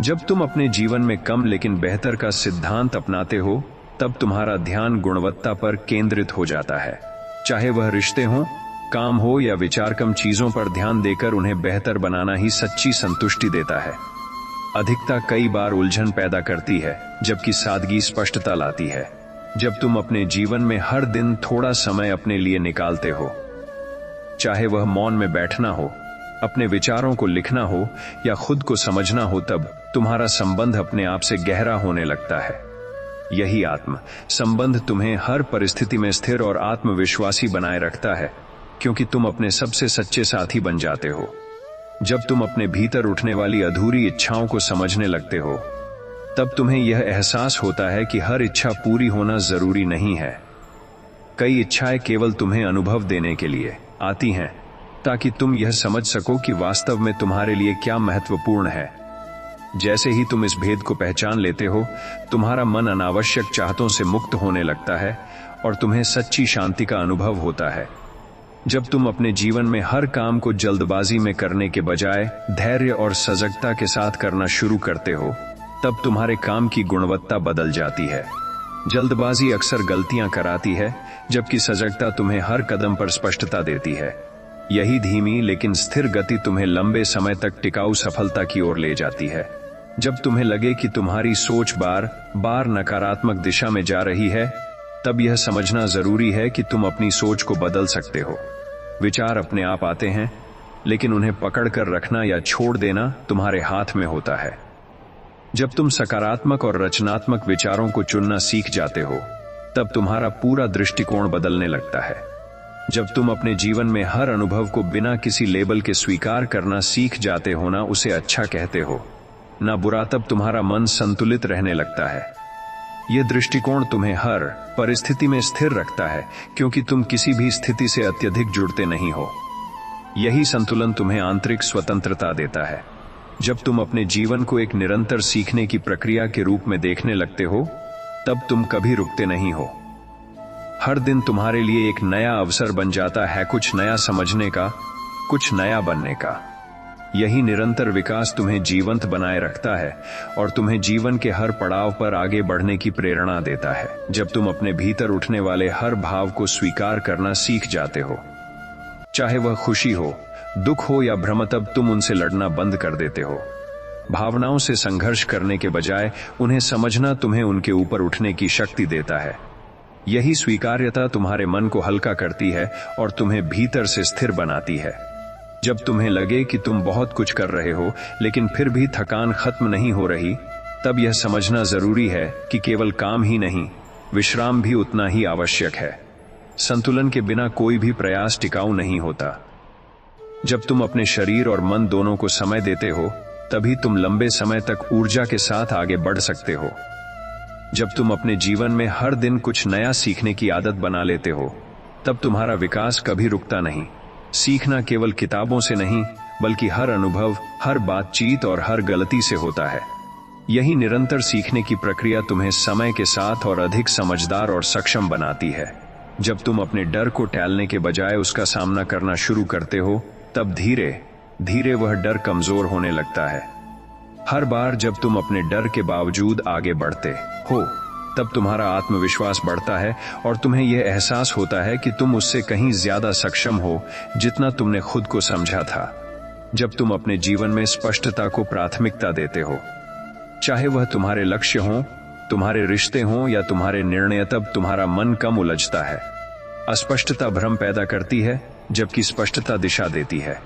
जब तुम अपने जीवन में कम लेकिन बेहतर का सिद्धांत अपनाते हो, तब तुम्हारा ध्यान गुणवत्ता पर केंद्रित हो जाता है। चाहे वह रिश्ते हों, काम हो या विचार, कम चीजों पर ध्यान देकर उन्हें बेहतर बनाना ही सच्ची संतुष्टि देता है। अधिकता कई बार उलझन पैदा करती है, जबकि सादगी स्पष्टता लाती है। जब तुम अपने जीवन में हर दिन थोड़ा समय अपने लिए निकालते हो, चाहे वह मौन में बैठना हो, अपने विचारों को लिखना हो या खुद को समझना हो, तब तुम्हारा संबंध अपने आप से गहरा होने लगता है। यही आत्म संबंध तुम्हें हर परिस्थिति में स्थिर और आत्मविश्वासी बनाए रखता है, क्योंकि तुम अपने सबसे सच्चे साथी बन जाते हो। जब तुम अपने भीतर उठने वाली अधूरी इच्छाओं को समझने लगते हो, तब तुम्हें यह एहसास होता है कि हर इच्छा पूरी होना जरूरी नहीं है। कई इच्छाएं केवल तुम्हें अनुभव देने के लिए आती हैं, ताकि तुम यह समझ सको कि वास्तव में तुम्हारे लिए क्या महत्वपूर्ण है। जैसे ही तुम इस भेद को पहचान लेते हो, तुम्हारा मन अनावश्यक चाहतों से मुक्त होने लगता है और तुम्हें सच्ची शांति का अनुभव होता है। जब तुम अपने जीवन में हर काम को जल्दबाजी में करने के बजाय धैर्य और सजगता के साथ करना शुरू करते हो, तब तुम्हारे काम की गुणवत्ता बदल जाती है। जल्दबाजी अक्सर गलतियां कराती है, जबकि सजगता तुम्हें हर कदम पर स्पष्टता देती है। यही धीमी लेकिन स्थिर गति तुम्हें लंबे समय तक टिकाऊ सफलता की ओर ले जाती है। जब तुम्हें लगे कि तुम्हारी सोच बार बार नकारात्मक दिशा में जा रही है, तब यह समझना जरूरी है कि तुम अपनी सोच को बदल सकते हो। विचार अपने आप आते हैं, लेकिन उन्हें पकड़कर रखना या छोड़ देना तुम्हारे हाथ में होता है। जब तुम सकारात्मक और रचनात्मक विचारों को चुनना सीख जाते हो, तब तुम्हारा पूरा दृष्टिकोण बदलने लगता है। जब तुम अपने जीवन में हर अनुभव को बिना किसी लेबल के स्वीकार करना सीख जाते हो ना उसे अच्छा कहते हो ना बुरा, तब तुम्हारा मन संतुलित रहने लगता है। यह दृष्टिकोण तुम्हें हर परिस्थिति में स्थिर रखता है, क्योंकि तुम किसी भी स्थिति से अत्यधिक जुड़ते नहीं हो। यही संतुलन तुम्हें आंतरिक स्वतंत्रता देता है। जब तुम अपने जीवन को एक निरंतर सीखने की प्रक्रिया के रूप में देखने लगते हो, तब तुम कभी रुकते नहीं हो। हर दिन तुम्हारे लिए एक नया अवसर बन जाता है, कुछ नया समझने का, कुछ नया बनने का। यही निरंतर विकास तुम्हें जीवंत बनाए रखता है और तुम्हें जीवन के हर पड़ाव पर आगे बढ़ने की प्रेरणा देता है। जब तुम अपने भीतर उठने वाले हर भाव को स्वीकार करना सीख जाते हो, चाहे वह खुशी हो, दुख हो या भ्रम, तब तुम उनसे लड़ना बंद कर देते हो। भावनाओं से संघर्ष करने के बजाय उन्हें समझना तुम्हें उनके ऊपर उठने की शक्ति देता है। यही स्वीकार्यता तुम्हारे मन को हल्का करती है और तुम्हें भीतर से स्थिर बनाती है। जब तुम्हें लगे कि तुम बहुत कुछ कर रहे हो लेकिन फिर भी थकान खत्म नहीं हो रही, तब यह समझना जरूरी है कि केवल काम ही नहीं, विश्राम भी उतना ही आवश्यक है। संतुलन के बिना कोई भी प्रयास टिकाऊ नहीं होता। जब तुम अपने शरीर और मन दोनों को समय देते हो, तभी तुम लंबे समय तक ऊर्जा के साथ आगे बढ़ सकते हो। जब तुम अपने जीवन में हर दिन कुछ नया सीखने की आदत बना लेते हो, तब तुम्हारा विकास कभी रुकता नहीं। सीखना केवल किताबों से नहीं, बल्कि हर अनुभव, हर बातचीत और हर गलती से होता है। यही निरंतर सीखने की प्रक्रिया तुम्हें समय के साथ और अधिक समझदार और सक्षम बनाती है। जब तुम अपने डर को टालने के बजाय उसका सामना करना शुरू करते हो, तब धीरे धीरे वह डर कमजोर होने लगता है। हर बार जब तुम अपने डर के बावजूद आगे बढ़ते हो, तब तुम्हारा आत्मविश्वास बढ़ता है और तुम्हें यह एहसास होता है कि तुम उससे कहीं ज्यादा सक्षम हो जितना तुमने खुद को समझा था। जब तुम अपने जीवन में स्पष्टता को प्राथमिकता देते हो, चाहे वह तुम्हारे लक्ष्य हों, तुम्हारे रिश्ते हों या तुम्हारे निर्णय, तब तुम्हारा मन कम उलझता है। अस्पष्टता भ्रम पैदा करती है, जबकि स्पष्टता दिशा देती है।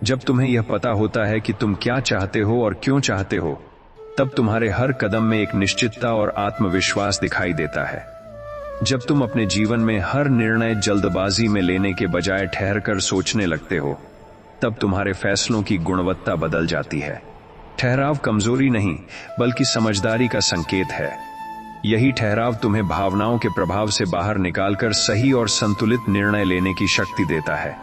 जब तुम्हें यह पता होता है कि तुम क्या चाहते हो और क्यों चाहते हो, तब तुम्हारे हर कदम में एक निश्चितता और आत्मविश्वास दिखाई देता है। जब तुम अपने जीवन में हर निर्णय जल्दबाजी में लेने के बजाय ठहरकर सोचने लगते हो, तब तुम्हारे फैसलों की गुणवत्ता बदल जाती है। ठहराव कमजोरी नहीं, बल्कि समझदारी का संकेत है। यही ठहराव तुम्हें भावनाओं के प्रभाव से बाहर निकालकर सही और संतुलित निर्णय लेने की शक्ति देता है।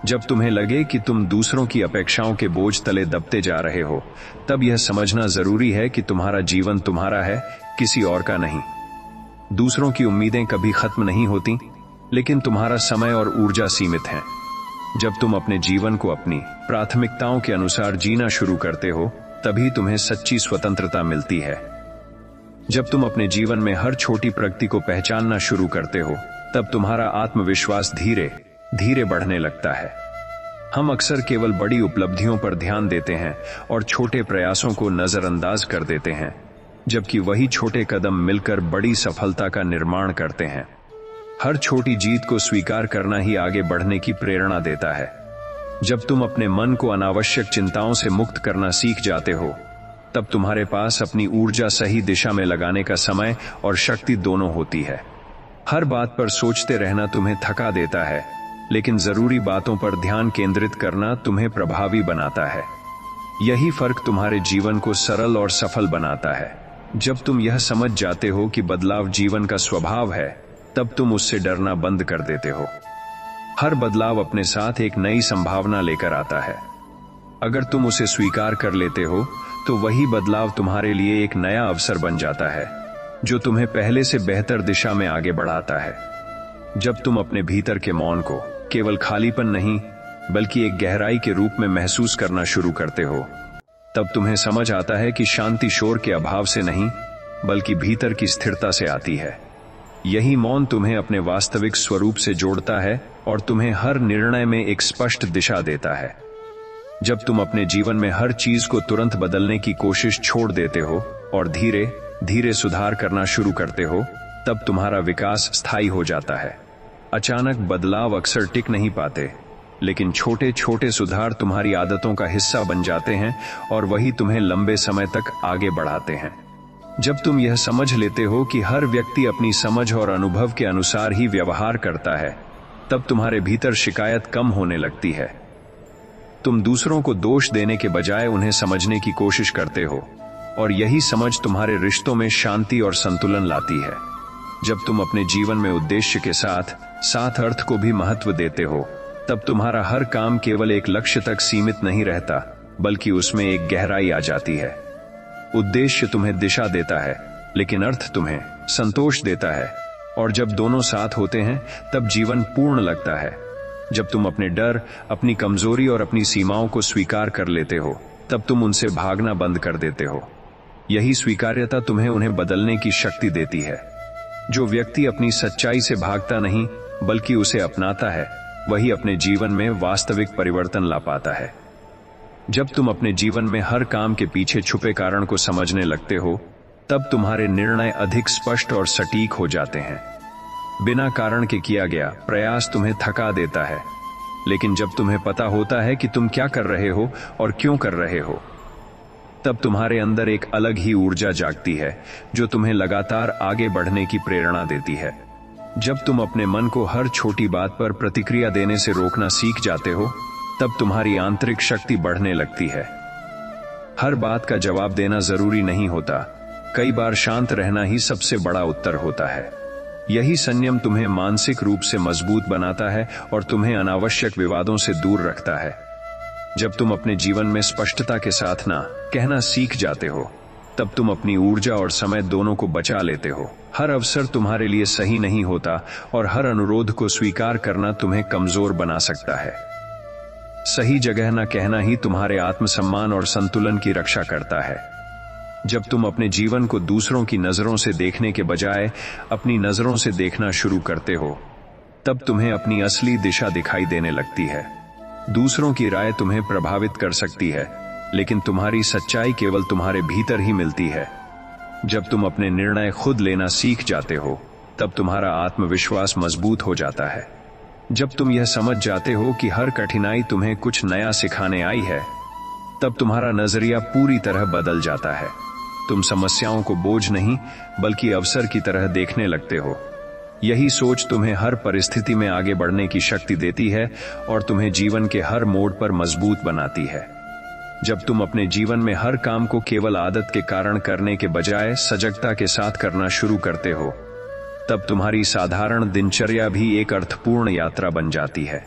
जब तुम्हें लगे कि तुम दूसरों की अपेक्षाओं के बोझ तले दबते जा रहे हो, तब यह समझना जरूरी है कि तुम्हारा जीवन तुम्हारा है, किसी और का नहीं। दूसरों की उम्मीदें कभी खत्म नहीं होती, लेकिन तुम्हारा समय और ऊर्जा सीमित है। जब तुम अपने जीवन को अपनी प्राथमिकताओं के अनुसार जीना शुरू करते हो, तभी तुम्हें सच्ची स्वतंत्रता मिलती है। जब तुम अपने जीवन में हर छोटी प्रगति को पहचानना शुरू करते हो, तब तुम्हारा आत्मविश्वास धीरे धीरे बढ़ने लगता है। हम अक्सर केवल बड़ी उपलब्धियों पर ध्यान देते हैं और छोटे प्रयासों को नजरअंदाज कर देते हैं, जबकि वही छोटे कदम मिलकर बड़ी सफलता का निर्माण करते हैं। हर छोटी जीत को स्वीकार करना ही आगे बढ़ने की प्रेरणा देता है। जब तुम अपने मन को अनावश्यक चिंताओं से मुक्त करना सीख जाते हो, तब तुम्हारे पास अपनी ऊर्जा सही दिशा में लगाने का समय और शक्ति दोनों होती है। हर बात पर सोचते रहना तुम्हें थका देता है, लेकिन जरूरी बातों पर ध्यान केंद्रित करना तुम्हें प्रभावी बनाता है। यही फर्क तुम्हारे जीवन को सरल और सफल बनाता है। जब तुम यह समझ जाते हो कि बदलाव जीवन का स्वभाव है, तब तुम उससे डरना बंद कर देते हो। हर बदलाव अपने साथ एक नई संभावना लेकर आता है। अगर तुम उसे स्वीकार कर लेते हो, तो वही बदलाव तुम्हारे लिए एक नया अवसर बन जाता है, जो तुम्हें पहले से बेहतर दिशा में आगे बढ़ाता है। जब तुम अपने भीतर के मौन को केवल खालीपन नहीं, बल्कि एक गहराई के रूप में महसूस करना शुरू करते हो, तब तुम्हें समझ आता है कि शांति शोर के अभाव से नहीं, बल्कि भीतर की स्थिरता से आती है। यही मौन तुम्हें अपने वास्तविक स्वरूप से जोड़ता है और तुम्हें हर निर्णय में एक स्पष्ट दिशा देता है। जब तुम अपने जीवन में हर चीज को तुरंत बदलने की कोशिश छोड़ देते हो और धीरे धीरे सुधार करना शुरू करते हो, तब तुम्हारा विकास स्थायी हो जाता है। अचानक बदलाव अक्सर टिक नहीं पाते, लेकिन छोटे छोटे सुधार तुम्हारी आदतों का हिस्सा बन जाते हैं और वही तुम्हें लंबे समय तक आगे बढ़ाते हैं। जब तुम यह समझ लेते हो कि हर व्यक्ति अपनी समझ और अनुभव के अनुसार ही व्यवहार करता है, तब तुम्हारे भीतर शिकायत कम होने लगती है। तुम दूसरों को दोष देने के बजाय उन्हें समझने की कोशिश करते हो, और यही समझ तुम्हारे रिश्तों में शांति और संतुलन लाती है। जब तुम अपने जीवन में उद्देश्य के साथ साथ अर्थ को भी महत्व देते हो, तब तुम्हारा हर काम केवल एक लक्ष्य तक सीमित नहीं रहता, बल्कि उसमें एक गहराई आ जाती है। उद्देश्य तुम्हें दिशा देता है, लेकिन अर्थ तुम्हें संतोष देता है, और जब दोनों साथ होते हैं तब जीवन पूर्ण लगता है। जब तुम अपने डर, अपनी कमजोरी और अपनी सीमाओं को स्वीकार कर लेते हो, तब तुम उनसे भागना बंद कर देते हो। यही स्वीकार्यता तुम्हें उन्हें बदलने की शक्ति देती है। जो व्यक्ति अपनी सच्चाई से भागता नहीं बल्कि उसे अपनाता है, वही अपने जीवन में वास्तविक परिवर्तन ला पाता है। जब तुम अपने जीवन में हर काम के पीछे छुपे कारण को समझने लगते हो, तब तुम्हारे निर्णय अधिक स्पष्ट और सटीक हो जाते हैं। बिना कारण के किया गया प्रयास तुम्हें थका देता है, लेकिन जब तुम्हें पता होता है कि तुम क्या कर रहे हो और क्यों कर रहे हो, तब तुम्हारे अंदर एक अलग ही ऊर्जा जागती है, जो तुम्हें लगातार आगे बढ़ने की प्रेरणा देती है। जब तुम अपने मन को हर छोटी बात पर प्रतिक्रिया देने से रोकना सीख जाते हो, तब तुम्हारी आंतरिक शक्ति बढ़ने लगती है। हर बात का जवाब देना जरूरी नहीं होता, कई बार शांत रहना ही सबसे बड़ा उत्तर होता है। यही संयम तुम्हें मानसिक रूप से मजबूत बनाता है और तुम्हें अनावश्यक विवादों से दूर रखता है। जब तुम अपने जीवन में स्पष्टता के साथ ना कहना सीख जाते हो, तब तुम अपनी ऊर्जा और समय दोनों को बचा लेते हो। हर अवसर तुम्हारे लिए सही नहीं होता, और हर अनुरोध को स्वीकार करना तुम्हें कमजोर बना सकता है। सही जगह न कहना ही तुम्हारे आत्मसम्मान और संतुलन की रक्षा करता है। जब तुम अपने जीवन को दूसरों की नजरों से देखने के बजाय अपनी नजरों से देखना शुरू करते हो, तब तुम्हें अपनी असली दिशा दिखाई देने लगती है। दूसरों की राय तुम्हें प्रभावित कर सकती है, लेकिन तुम्हारी सच्चाई केवल तुम्हारे भीतर ही मिलती है। जब तुम अपने निर्णय खुद लेना सीख जाते हो, तब तुम्हारा आत्मविश्वास मजबूत हो जाता है। जब तुम यह समझ जाते हो कि हर कठिनाई तुम्हें कुछ नया सिखाने आई है, तब तुम्हारा नजरिया पूरी तरह बदल जाता है। तुम समस्याओं को बोझ नहीं बल्कि अवसर की तरह देखने लगते हो। यही सोच तुम्हें हर परिस्थिति में आगे बढ़ने की शक्ति देती है और तुम्हें जीवन के हर मोड़ पर मजबूत बनाती है। जब तुम अपने जीवन में हर काम को केवल आदत के कारण करने के बजाय सजगता के साथ करना शुरू करते हो, तब तुम्हारी साधारण दिनचर्या भी एक अर्थपूर्ण यात्रा बन जाती है।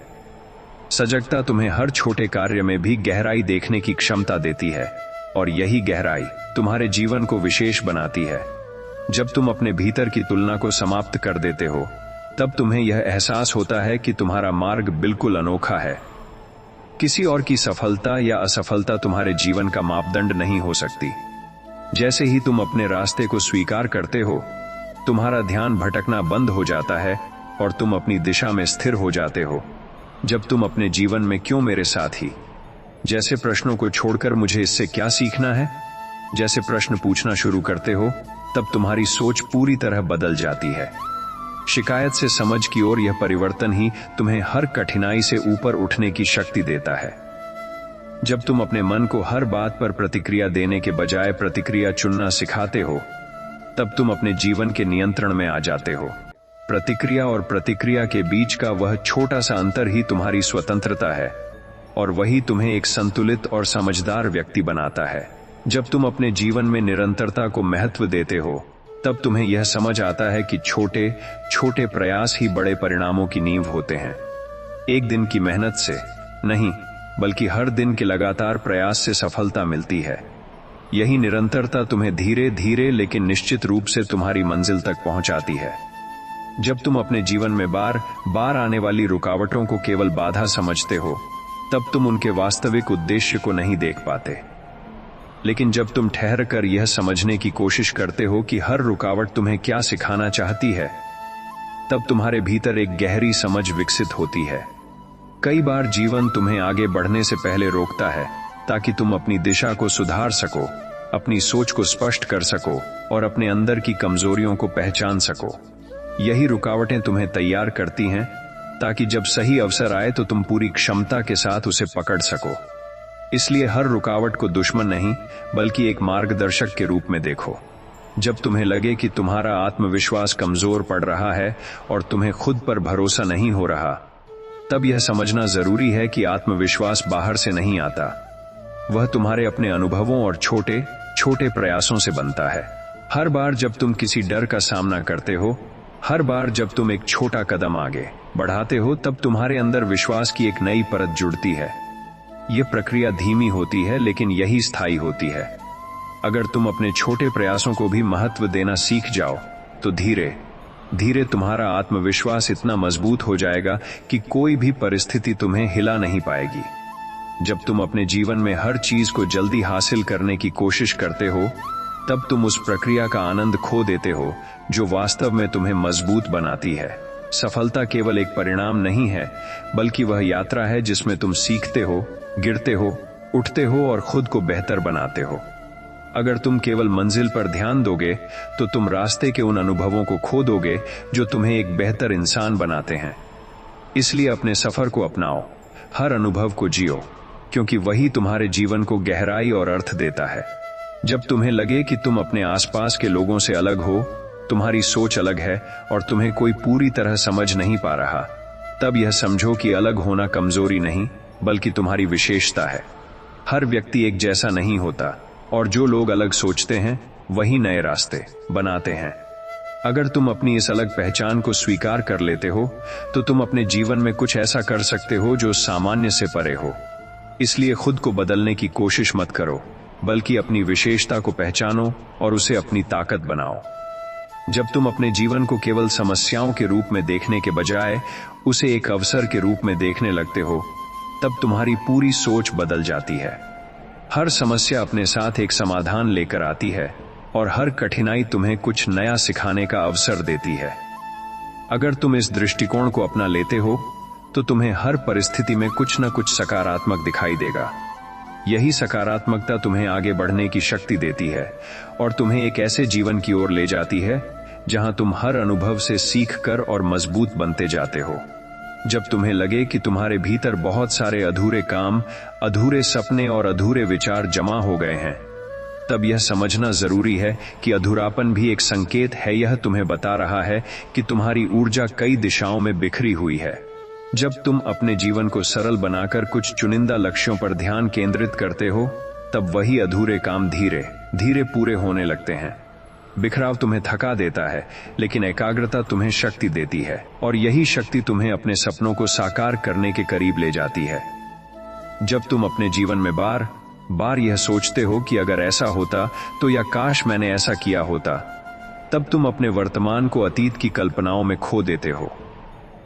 सजगता तुम्हें हर छोटे कार्य में भी गहराई देखने की क्षमता देती है, और यही गहराई तुम्हारे जीवन को विशेष बनाती है। जब तुम अपने भीतर की तुलना को समाप्त कर देते हो, तब तुम्हें यह एहसास होता है कि तुम्हारा मार्ग बिल्कुल अनोखा है। किसी और की सफलता या असफलता तुम्हारे जीवन का मापदंड नहीं हो सकती। जैसे ही तुम अपने रास्ते को स्वीकार करते हो, तुम्हारा ध्यान भटकना बंद हो जाता है और तुम अपनी दिशा में स्थिर हो जाते हो। जब तुम अपने जीवन में क्यों मेरे साथ ही जैसे प्रश्नों को छोड़कर मुझे इससे क्या सीखना है जैसे प्रश्न पूछना शुरू करते हो, तब तुम्हारी सोच पूरी तरह बदल जाती है। शिकायत से समझ की ओर यह परिवर्तन ही तुम्हें हर कठिनाई से ऊपर उठने की शक्ति देता है। जब तुम अपने मन को हर बात पर प्रतिक्रिया देने के बजाय प्रतिक्रिया चुनना सिखाते हो, तब तुम अपने जीवन के नियंत्रण में आ जाते हो। प्रतिक्रिया और प्रतिक्रिया के बीच का वह छोटा सा अंतर ही तुम्हारी स्वतंत्रता है, और वही तुम्हें एक संतुलित और समझदार व्यक्ति बनाता है। जब तुम अपने जीवन में निरंतरता को महत्व देते हो, तब तुम्हें यह समझ आता है कि छोटे छोटे प्रयास ही बड़े परिणामों की नींव होते हैं। एक दिन की मेहनत से नहीं, बल्कि हर दिन के लगातार प्रयास से सफलता मिलती है। यही निरंतरता तुम्हें धीरे धीरे लेकिन निश्चित रूप से तुम्हारी मंजिल तक पहुंचाती है। जब तुम अपने जीवन में बार बार आने वाली रुकावटों को केवल बाधा समझते हो, तब तुम उनके वास्तविक उद्देश्य को नहीं देख पाते। लेकिन जब तुम ठहर कर यह समझने की कोशिश करते हो कि हर रुकावट तुम्हें क्या सिखाना चाहती है, तब तुम्हारे भीतर एक गहरी समझ विकसित होती है। कई बार जीवन तुम्हें आगे बढ़ने से पहले रोकता है, ताकि तुम अपनी दिशा को सुधार सको, अपनी सोच को स्पष्ट कर सको और अपने अंदर की कमजोरियों को पहचान सको। यही रुकावटें तुम्हें तैयार करती हैं, ताकि जब सही अवसर आए तो तुम पूरी क्षमता के साथ उसे पकड़ सको। इसलिए हर रुकावट को दुश्मन नहीं, बल्कि एक मार्गदर्शक के रूप में देखो। जब तुम्हें लगे कि तुम्हारा आत्मविश्वास कमजोर पड़ रहा है और तुम्हें खुद पर भरोसा नहीं हो रहा, तब यह समझना जरूरी है कि आत्मविश्वास बाहर से नहीं आता, वह तुम्हारे अपने अनुभवों और छोटे छोटे प्रयासों से बनता है। हर बार जब तुम किसी डर का सामना करते हो, हर बार जब तुम एक छोटा कदम आगे बढ़ाते हो, तब तुम्हारे अंदर विश्वास की एक नई परत जुड़ती है। यह प्रक्रिया धीमी होती है, लेकिन यही स्थायी होती है। अगर तुम अपने छोटे प्रयासों को भी महत्व देना सीख जाओ, तो धीरे धीरे तुम्हारा आत्मविश्वास इतना मजबूत हो जाएगा कि कोई भी परिस्थिति तुम्हें हिला नहीं पाएगी। जब तुम अपने जीवन में हर चीज को जल्दी हासिल करने की कोशिश करते हो, तब तुम उस प्रक्रिया का आनंद खो देते हो जो वास्तव में तुम्हें मजबूत बनाती है। सफलता केवल एक परिणाम नहीं है, बल्कि वह यात्रा है जिसमें तुम सीखते हो, गिरते हो, उठते हो और खुद को बेहतर बनाते हो। अगर तुम केवल मंजिल पर ध्यान दोगे, तो तुम रास्ते के उन अनुभवों को खो दोगे जो तुम्हें एक बेहतर इंसान बनाते हैं। इसलिए अपने सफर को अपनाओ, हर अनुभव को जियो, क्योंकि वही तुम्हारे जीवन को गहराई और अर्थ देता है। जब तुम्हें लगे कि तुम अपने आसपास के लोगों से अलग हो, तुम्हारी सोच अलग है और तुम्हें कोई पूरी तरह समझ नहीं पा रहा, तब यह समझो कि अलग होना कमजोरी नहीं, बल्कि तुम्हारी विशेषता है। हर व्यक्ति एक जैसा नहीं होता, और जो लोग अलग सोचते हैं वही नए रास्ते बनाते हैं। अगर तुम अपनी इस अलग पहचान को स्वीकार कर लेते हो, तो तुम अपने जीवन में कुछ ऐसा कर सकते हो जो सामान्य से परे हो। इसलिए खुद को बदलने की कोशिश मत करो, बल्कि अपनी विशेषता को पहचानो और उसे अपनी ताकत बनाओ। जब तुम अपने जीवन को केवल समस्याओं के रूप में देखने के बजाय उसे एक अवसर के रूप में देखने लगते हो, तब तुम्हारी पूरी सोच बदल जाती है। हर समस्या अपने साथ एक समाधान लेकर आती है, और हर कठिनाई तुम्हें कुछ नया सिखाने का अवसर देती है। अगर तुम इस दृष्टिकोण को अपना लेते हो, तो तुम्हें हर परिस्थिति में कुछ न कुछ सकारात्मक दिखाई देगा। यही सकारात्मकता तुम्हें आगे बढ़ने की शक्ति देती है और तुम्हें एक ऐसे जीवन की ओर ले जाती है जहां तुम हर अनुभव से सीख कर और मजबूत बनते जाते हो। जब तुम्हें लगे कि तुम्हारे भीतर बहुत सारे अधूरे काम, अधूरे सपने और अधूरे विचार जमा हो गए हैं, तब यह समझना जरूरी है कि अधूरापन भी एक संकेत है। यह तुम्हें बता रहा है कि तुम्हारी ऊर्जा कई दिशाओं में बिखरी हुई है। जब तुम अपने जीवन को सरल बनाकर कुछ चुनिंदा लक्ष्यों पर ध्यान केंद्रित करते हो, तब वही अधूरे काम धीरे धीरे पूरे होने लगते हैं। बिखराव तुम्हें थका देता है, लेकिन एकाग्रता तुम्हें शक्ति देती है, और यही शक्ति तुम्हें अपने सपनों को साकार करने के करीब ले जाती है। जब तुम अपने जीवन में बार बार यह सोचते हो कि अगर ऐसा होता तो, या काश मैंने ऐसा किया होता, तब तुम अपने वर्तमान को अतीत की कल्पनाओं में खो देते हो।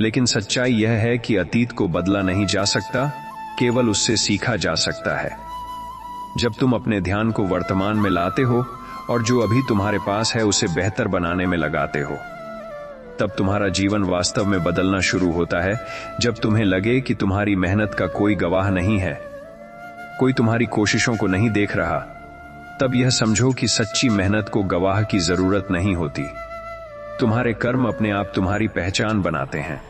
लेकिन सच्चाई यह है कि अतीत को बदला नहीं जा सकता, केवल उससे सीखा जा सकता है। जब तुम अपने ध्यान को वर्तमान में लाते हो और जो अभी तुम्हारे पास है उसे बेहतर बनाने में लगाते हो, तब तुम्हारा जीवन वास्तव में बदलना शुरू होता है। जब तुम्हें लगे कि तुम्हारी मेहनत का कोई गवाह नहीं है, कोई तुम्हारी कोशिशों को नहीं देख रहा, तब यह समझो कि सच्ची मेहनत को गवाह की जरूरत नहीं होती। तुम्हारे कर्म अपने आप तुम्हारी पहचान बनाते हैं।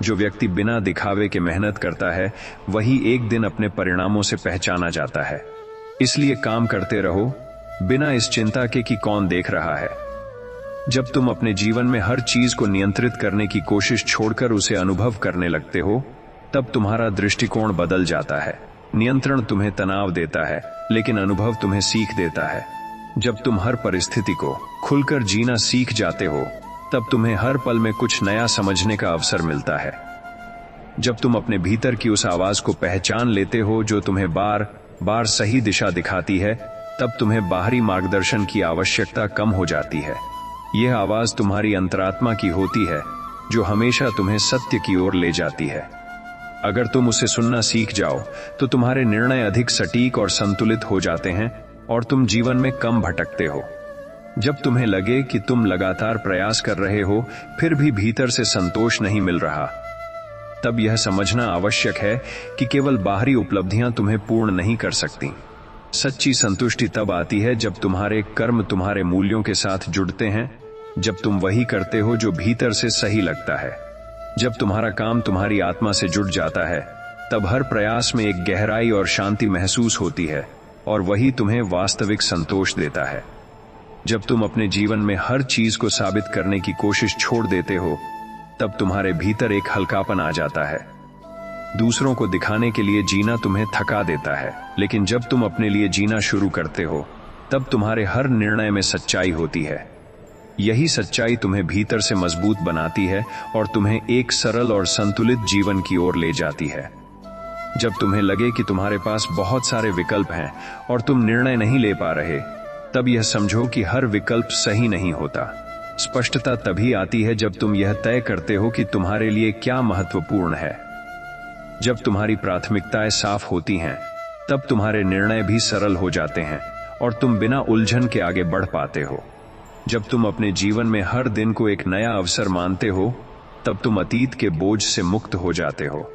जो व्यक्ति बिना दिखावे के मेहनत करता है, वही एक दिन अपने परिणामों से पहचाना जाता है। इसलिए काम करते रहो, बिना इस चिंता के कि कौन देख रहा है। जब तुम अपने जीवन में हर चीज को नियंत्रित करने की कोशिश छोड़कर उसे अनुभव करने लगते हो, तब तुम्हारा दृष्टिकोण बदल जाता है। नियंत्रण तुम्हें तनाव देता है, लेकिन अनुभव तुम्हें सीख देता है। जब तुम हर परिस्थिति को खुलकर जीना सीख जाते हो, तब तुम्हें हर पल में कुछ नया समझने का अवसर मिलता है। जब तुम अपने भीतर की उस आवाज को पहचान लेते हो जो तुम्हें बार बार सही दिशा दिखाती है, तब तुम्हें बाहरी मार्गदर्शन की आवश्यकता कम हो जाती है। यह आवाज तुम्हारी अंतरात्मा की होती है, जो हमेशा तुम्हें सत्य की ओर ले जाती है। अगर तुम उसे सुनना सीख जाओ, तो तुम्हारे निर्णय अधिक सटीक और संतुलित हो जाते हैं और तुम जीवन में कम भटकते हो। जब तुम्हें लगे कि तुम लगातार प्रयास कर रहे हो, फिर भी भीतर से संतोष नहीं मिल रहा, तब यह समझना आवश्यक है कि केवल बाहरी उपलब्धियां तुम्हें पूर्ण नहीं कर सकती। सच्ची संतुष्टि तब आती है जब तुम्हारे कर्म तुम्हारे मूल्यों के साथ जुड़ते हैं, जब तुम वही करते हो जो भीतर से सही लगता है। जब तुम्हारा काम तुम्हारी आत्मा से जुड़ जाता है, तब हर प्रयास में एक गहराई और शांति महसूस होती है, और वही तुम्हें वास्तविक संतोष देता है। जब तुम अपने जीवन में हर चीज को साबित करने की कोशिश छोड़ देते हो, तब तुम्हारे भीतर एक हल्कापन आ जाता है, दूसरों को दिखाने के लिए जीना तुम्हें थका देता है, लेकिन जब तुम अपने लिए जीना शुरू करते हो तब तुम्हारे हर निर्णय में सच्चाई होती है। यही सच्चाई तुम्हें भीतर से मजबूत बनाती है और तुम्हें एक सरल और संतुलित जीवन की ओर ले जाती है। जब तुम्हें लगे कि तुम्हारे पास बहुत सारे विकल्प हैं और तुम निर्णय नहीं ले पा रहे, तब यह समझो कि हर विकल्प सही नहीं होता। स्पष्टता तभी आती है जब तुम यह तय करते हो कि तुम्हारे लिए क्या महत्वपूर्ण है। जब तुम्हारी प्राथमिकताएं साफ होती हैं, तब तुम्हारे निर्णय भी सरल हो जाते हैं और तुम बिना उलझन के आगे बढ़ पाते हो। जब तुम अपने जीवन में हर दिन को एक नया अवसर मानते हो, तब तुम अतीत के बोझ से मुक्त हो जाते हो।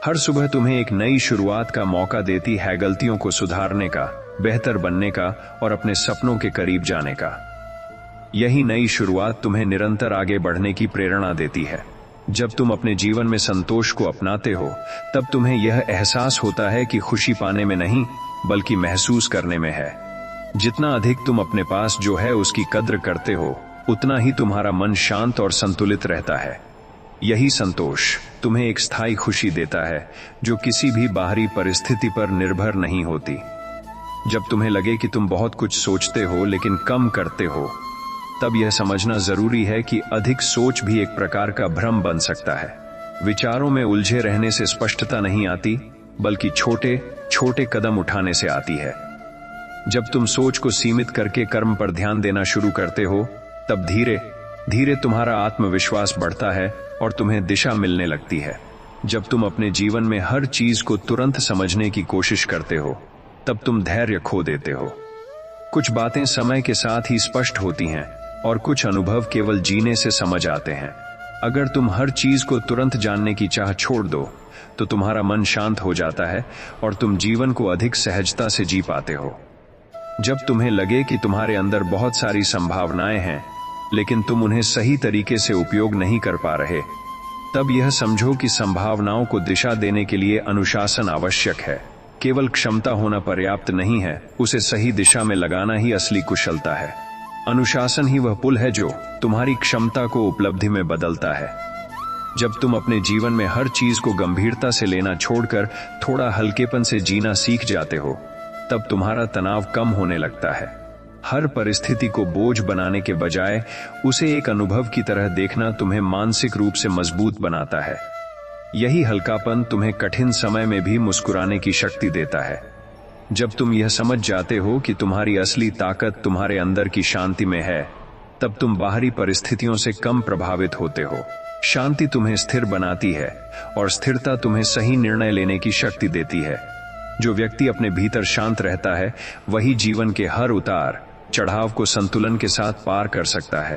हर सुबह तुम्हें एक नई शुरुआत का मौका देती है, गलतियों को सुधारने का, बेहतर बनने का और अपने सपनों के करीब जाने का। यही नई शुरुआत तुम्हें निरंतर आगे बढ़ने की प्रेरणा देती है। जब तुम अपने जीवन में संतोष को अपनाते हो, तब तुम्हें यह एहसास होता है कि खुशी पाने में नहीं, बल्कि महसूस करने में है। जितना अधिक तुम अपने पास जो है उसकी कद्र करते हो, उतना ही तुम्हारा मन शांत और संतुलित रहता है। यही संतोष तुम्हें एक स्थायी खुशी देता है, जो किसी भी बाहरी परिस्थिति पर निर्भर नहीं होती। जब तुम्हें लगे कि तुम बहुत कुछ सोचते हो लेकिन कम करते हो, तब यह समझना जरूरी है कि अधिक सोच भी एक प्रकार का भ्रम बन सकता है। विचारों में उलझे रहने से स्पष्टता नहीं आती, बल्कि छोटे छोटे कदम उठाने से आती है। जब तुम सोच को सीमित करके कर्म पर ध्यान देना शुरू करते हो, तब धीरे धीरे तुम्हारा आत्मविश्वास बढ़ता है और तुम्हें दिशा मिलने लगती है। जब तुम अपने जीवन में हर चीज को तुरंत समझने की कोशिश करते हो, तब तुम धैर्य खो देते हो। कुछ बातें समय के साथ ही स्पष्ट होती हैं और कुछ अनुभव केवल जीने से समझ आते हैं। अगर तुम हर चीज को तुरंत जानने की चाह छोड़ दो, तो तुम्हारा मन शांत हो जाता है और तुम जीवन को अधिक सहजता से जी पाते हो। जब तुम्हें लगे कि तुम्हारे अंदर बहुत सारी संभावनाएं हैं, लेकिन तुम उन्हें सही तरीके से उपयोग नहीं कर पा रहे, तब यह समझो कि संभावनाओं को दिशा देने के लिए अनुशासन आवश्यक है। केवल क्षमता होना पर्याप्त नहीं है, उसे सही दिशा में लगाना ही असली कुशलता है। अनुशासन ही वह पुल है जो तुम्हारी क्षमता को उपलब्धि में बदलता है। जब तुम अपने जीवन में हर चीज को गंभीरता से लेना छोड़कर थोड़ा हल्केपन से जीना सीख जाते हो, तब तुम्हारा तनाव कम होने लगता है। हर परिस्थिति को बोझ बनाने के बजाय उसे एक अनुभव की तरह देखना तुम्हें मानसिक रूप से मजबूत बनाता है। यही हल्कापन तुम्हें कठिन समय में भी मुस्कुराने की शक्ति देता है। जब तुम यह समझ जाते हो कि तुम्हारी असली ताकत तुम्हारे अंदर की शांति में है, तब तुम बाहरी परिस्थितियों से कम प्रभावित होते हो। शांति तुम्हें स्थिर बनाती है और स्थिरता तुम्हें सही निर्णय लेने की शक्ति देती है। जो व्यक्ति अपने भीतर शांत रहता है, वही जीवन के हर उतार चढ़ाव को संतुलन के साथ पार कर सकता है।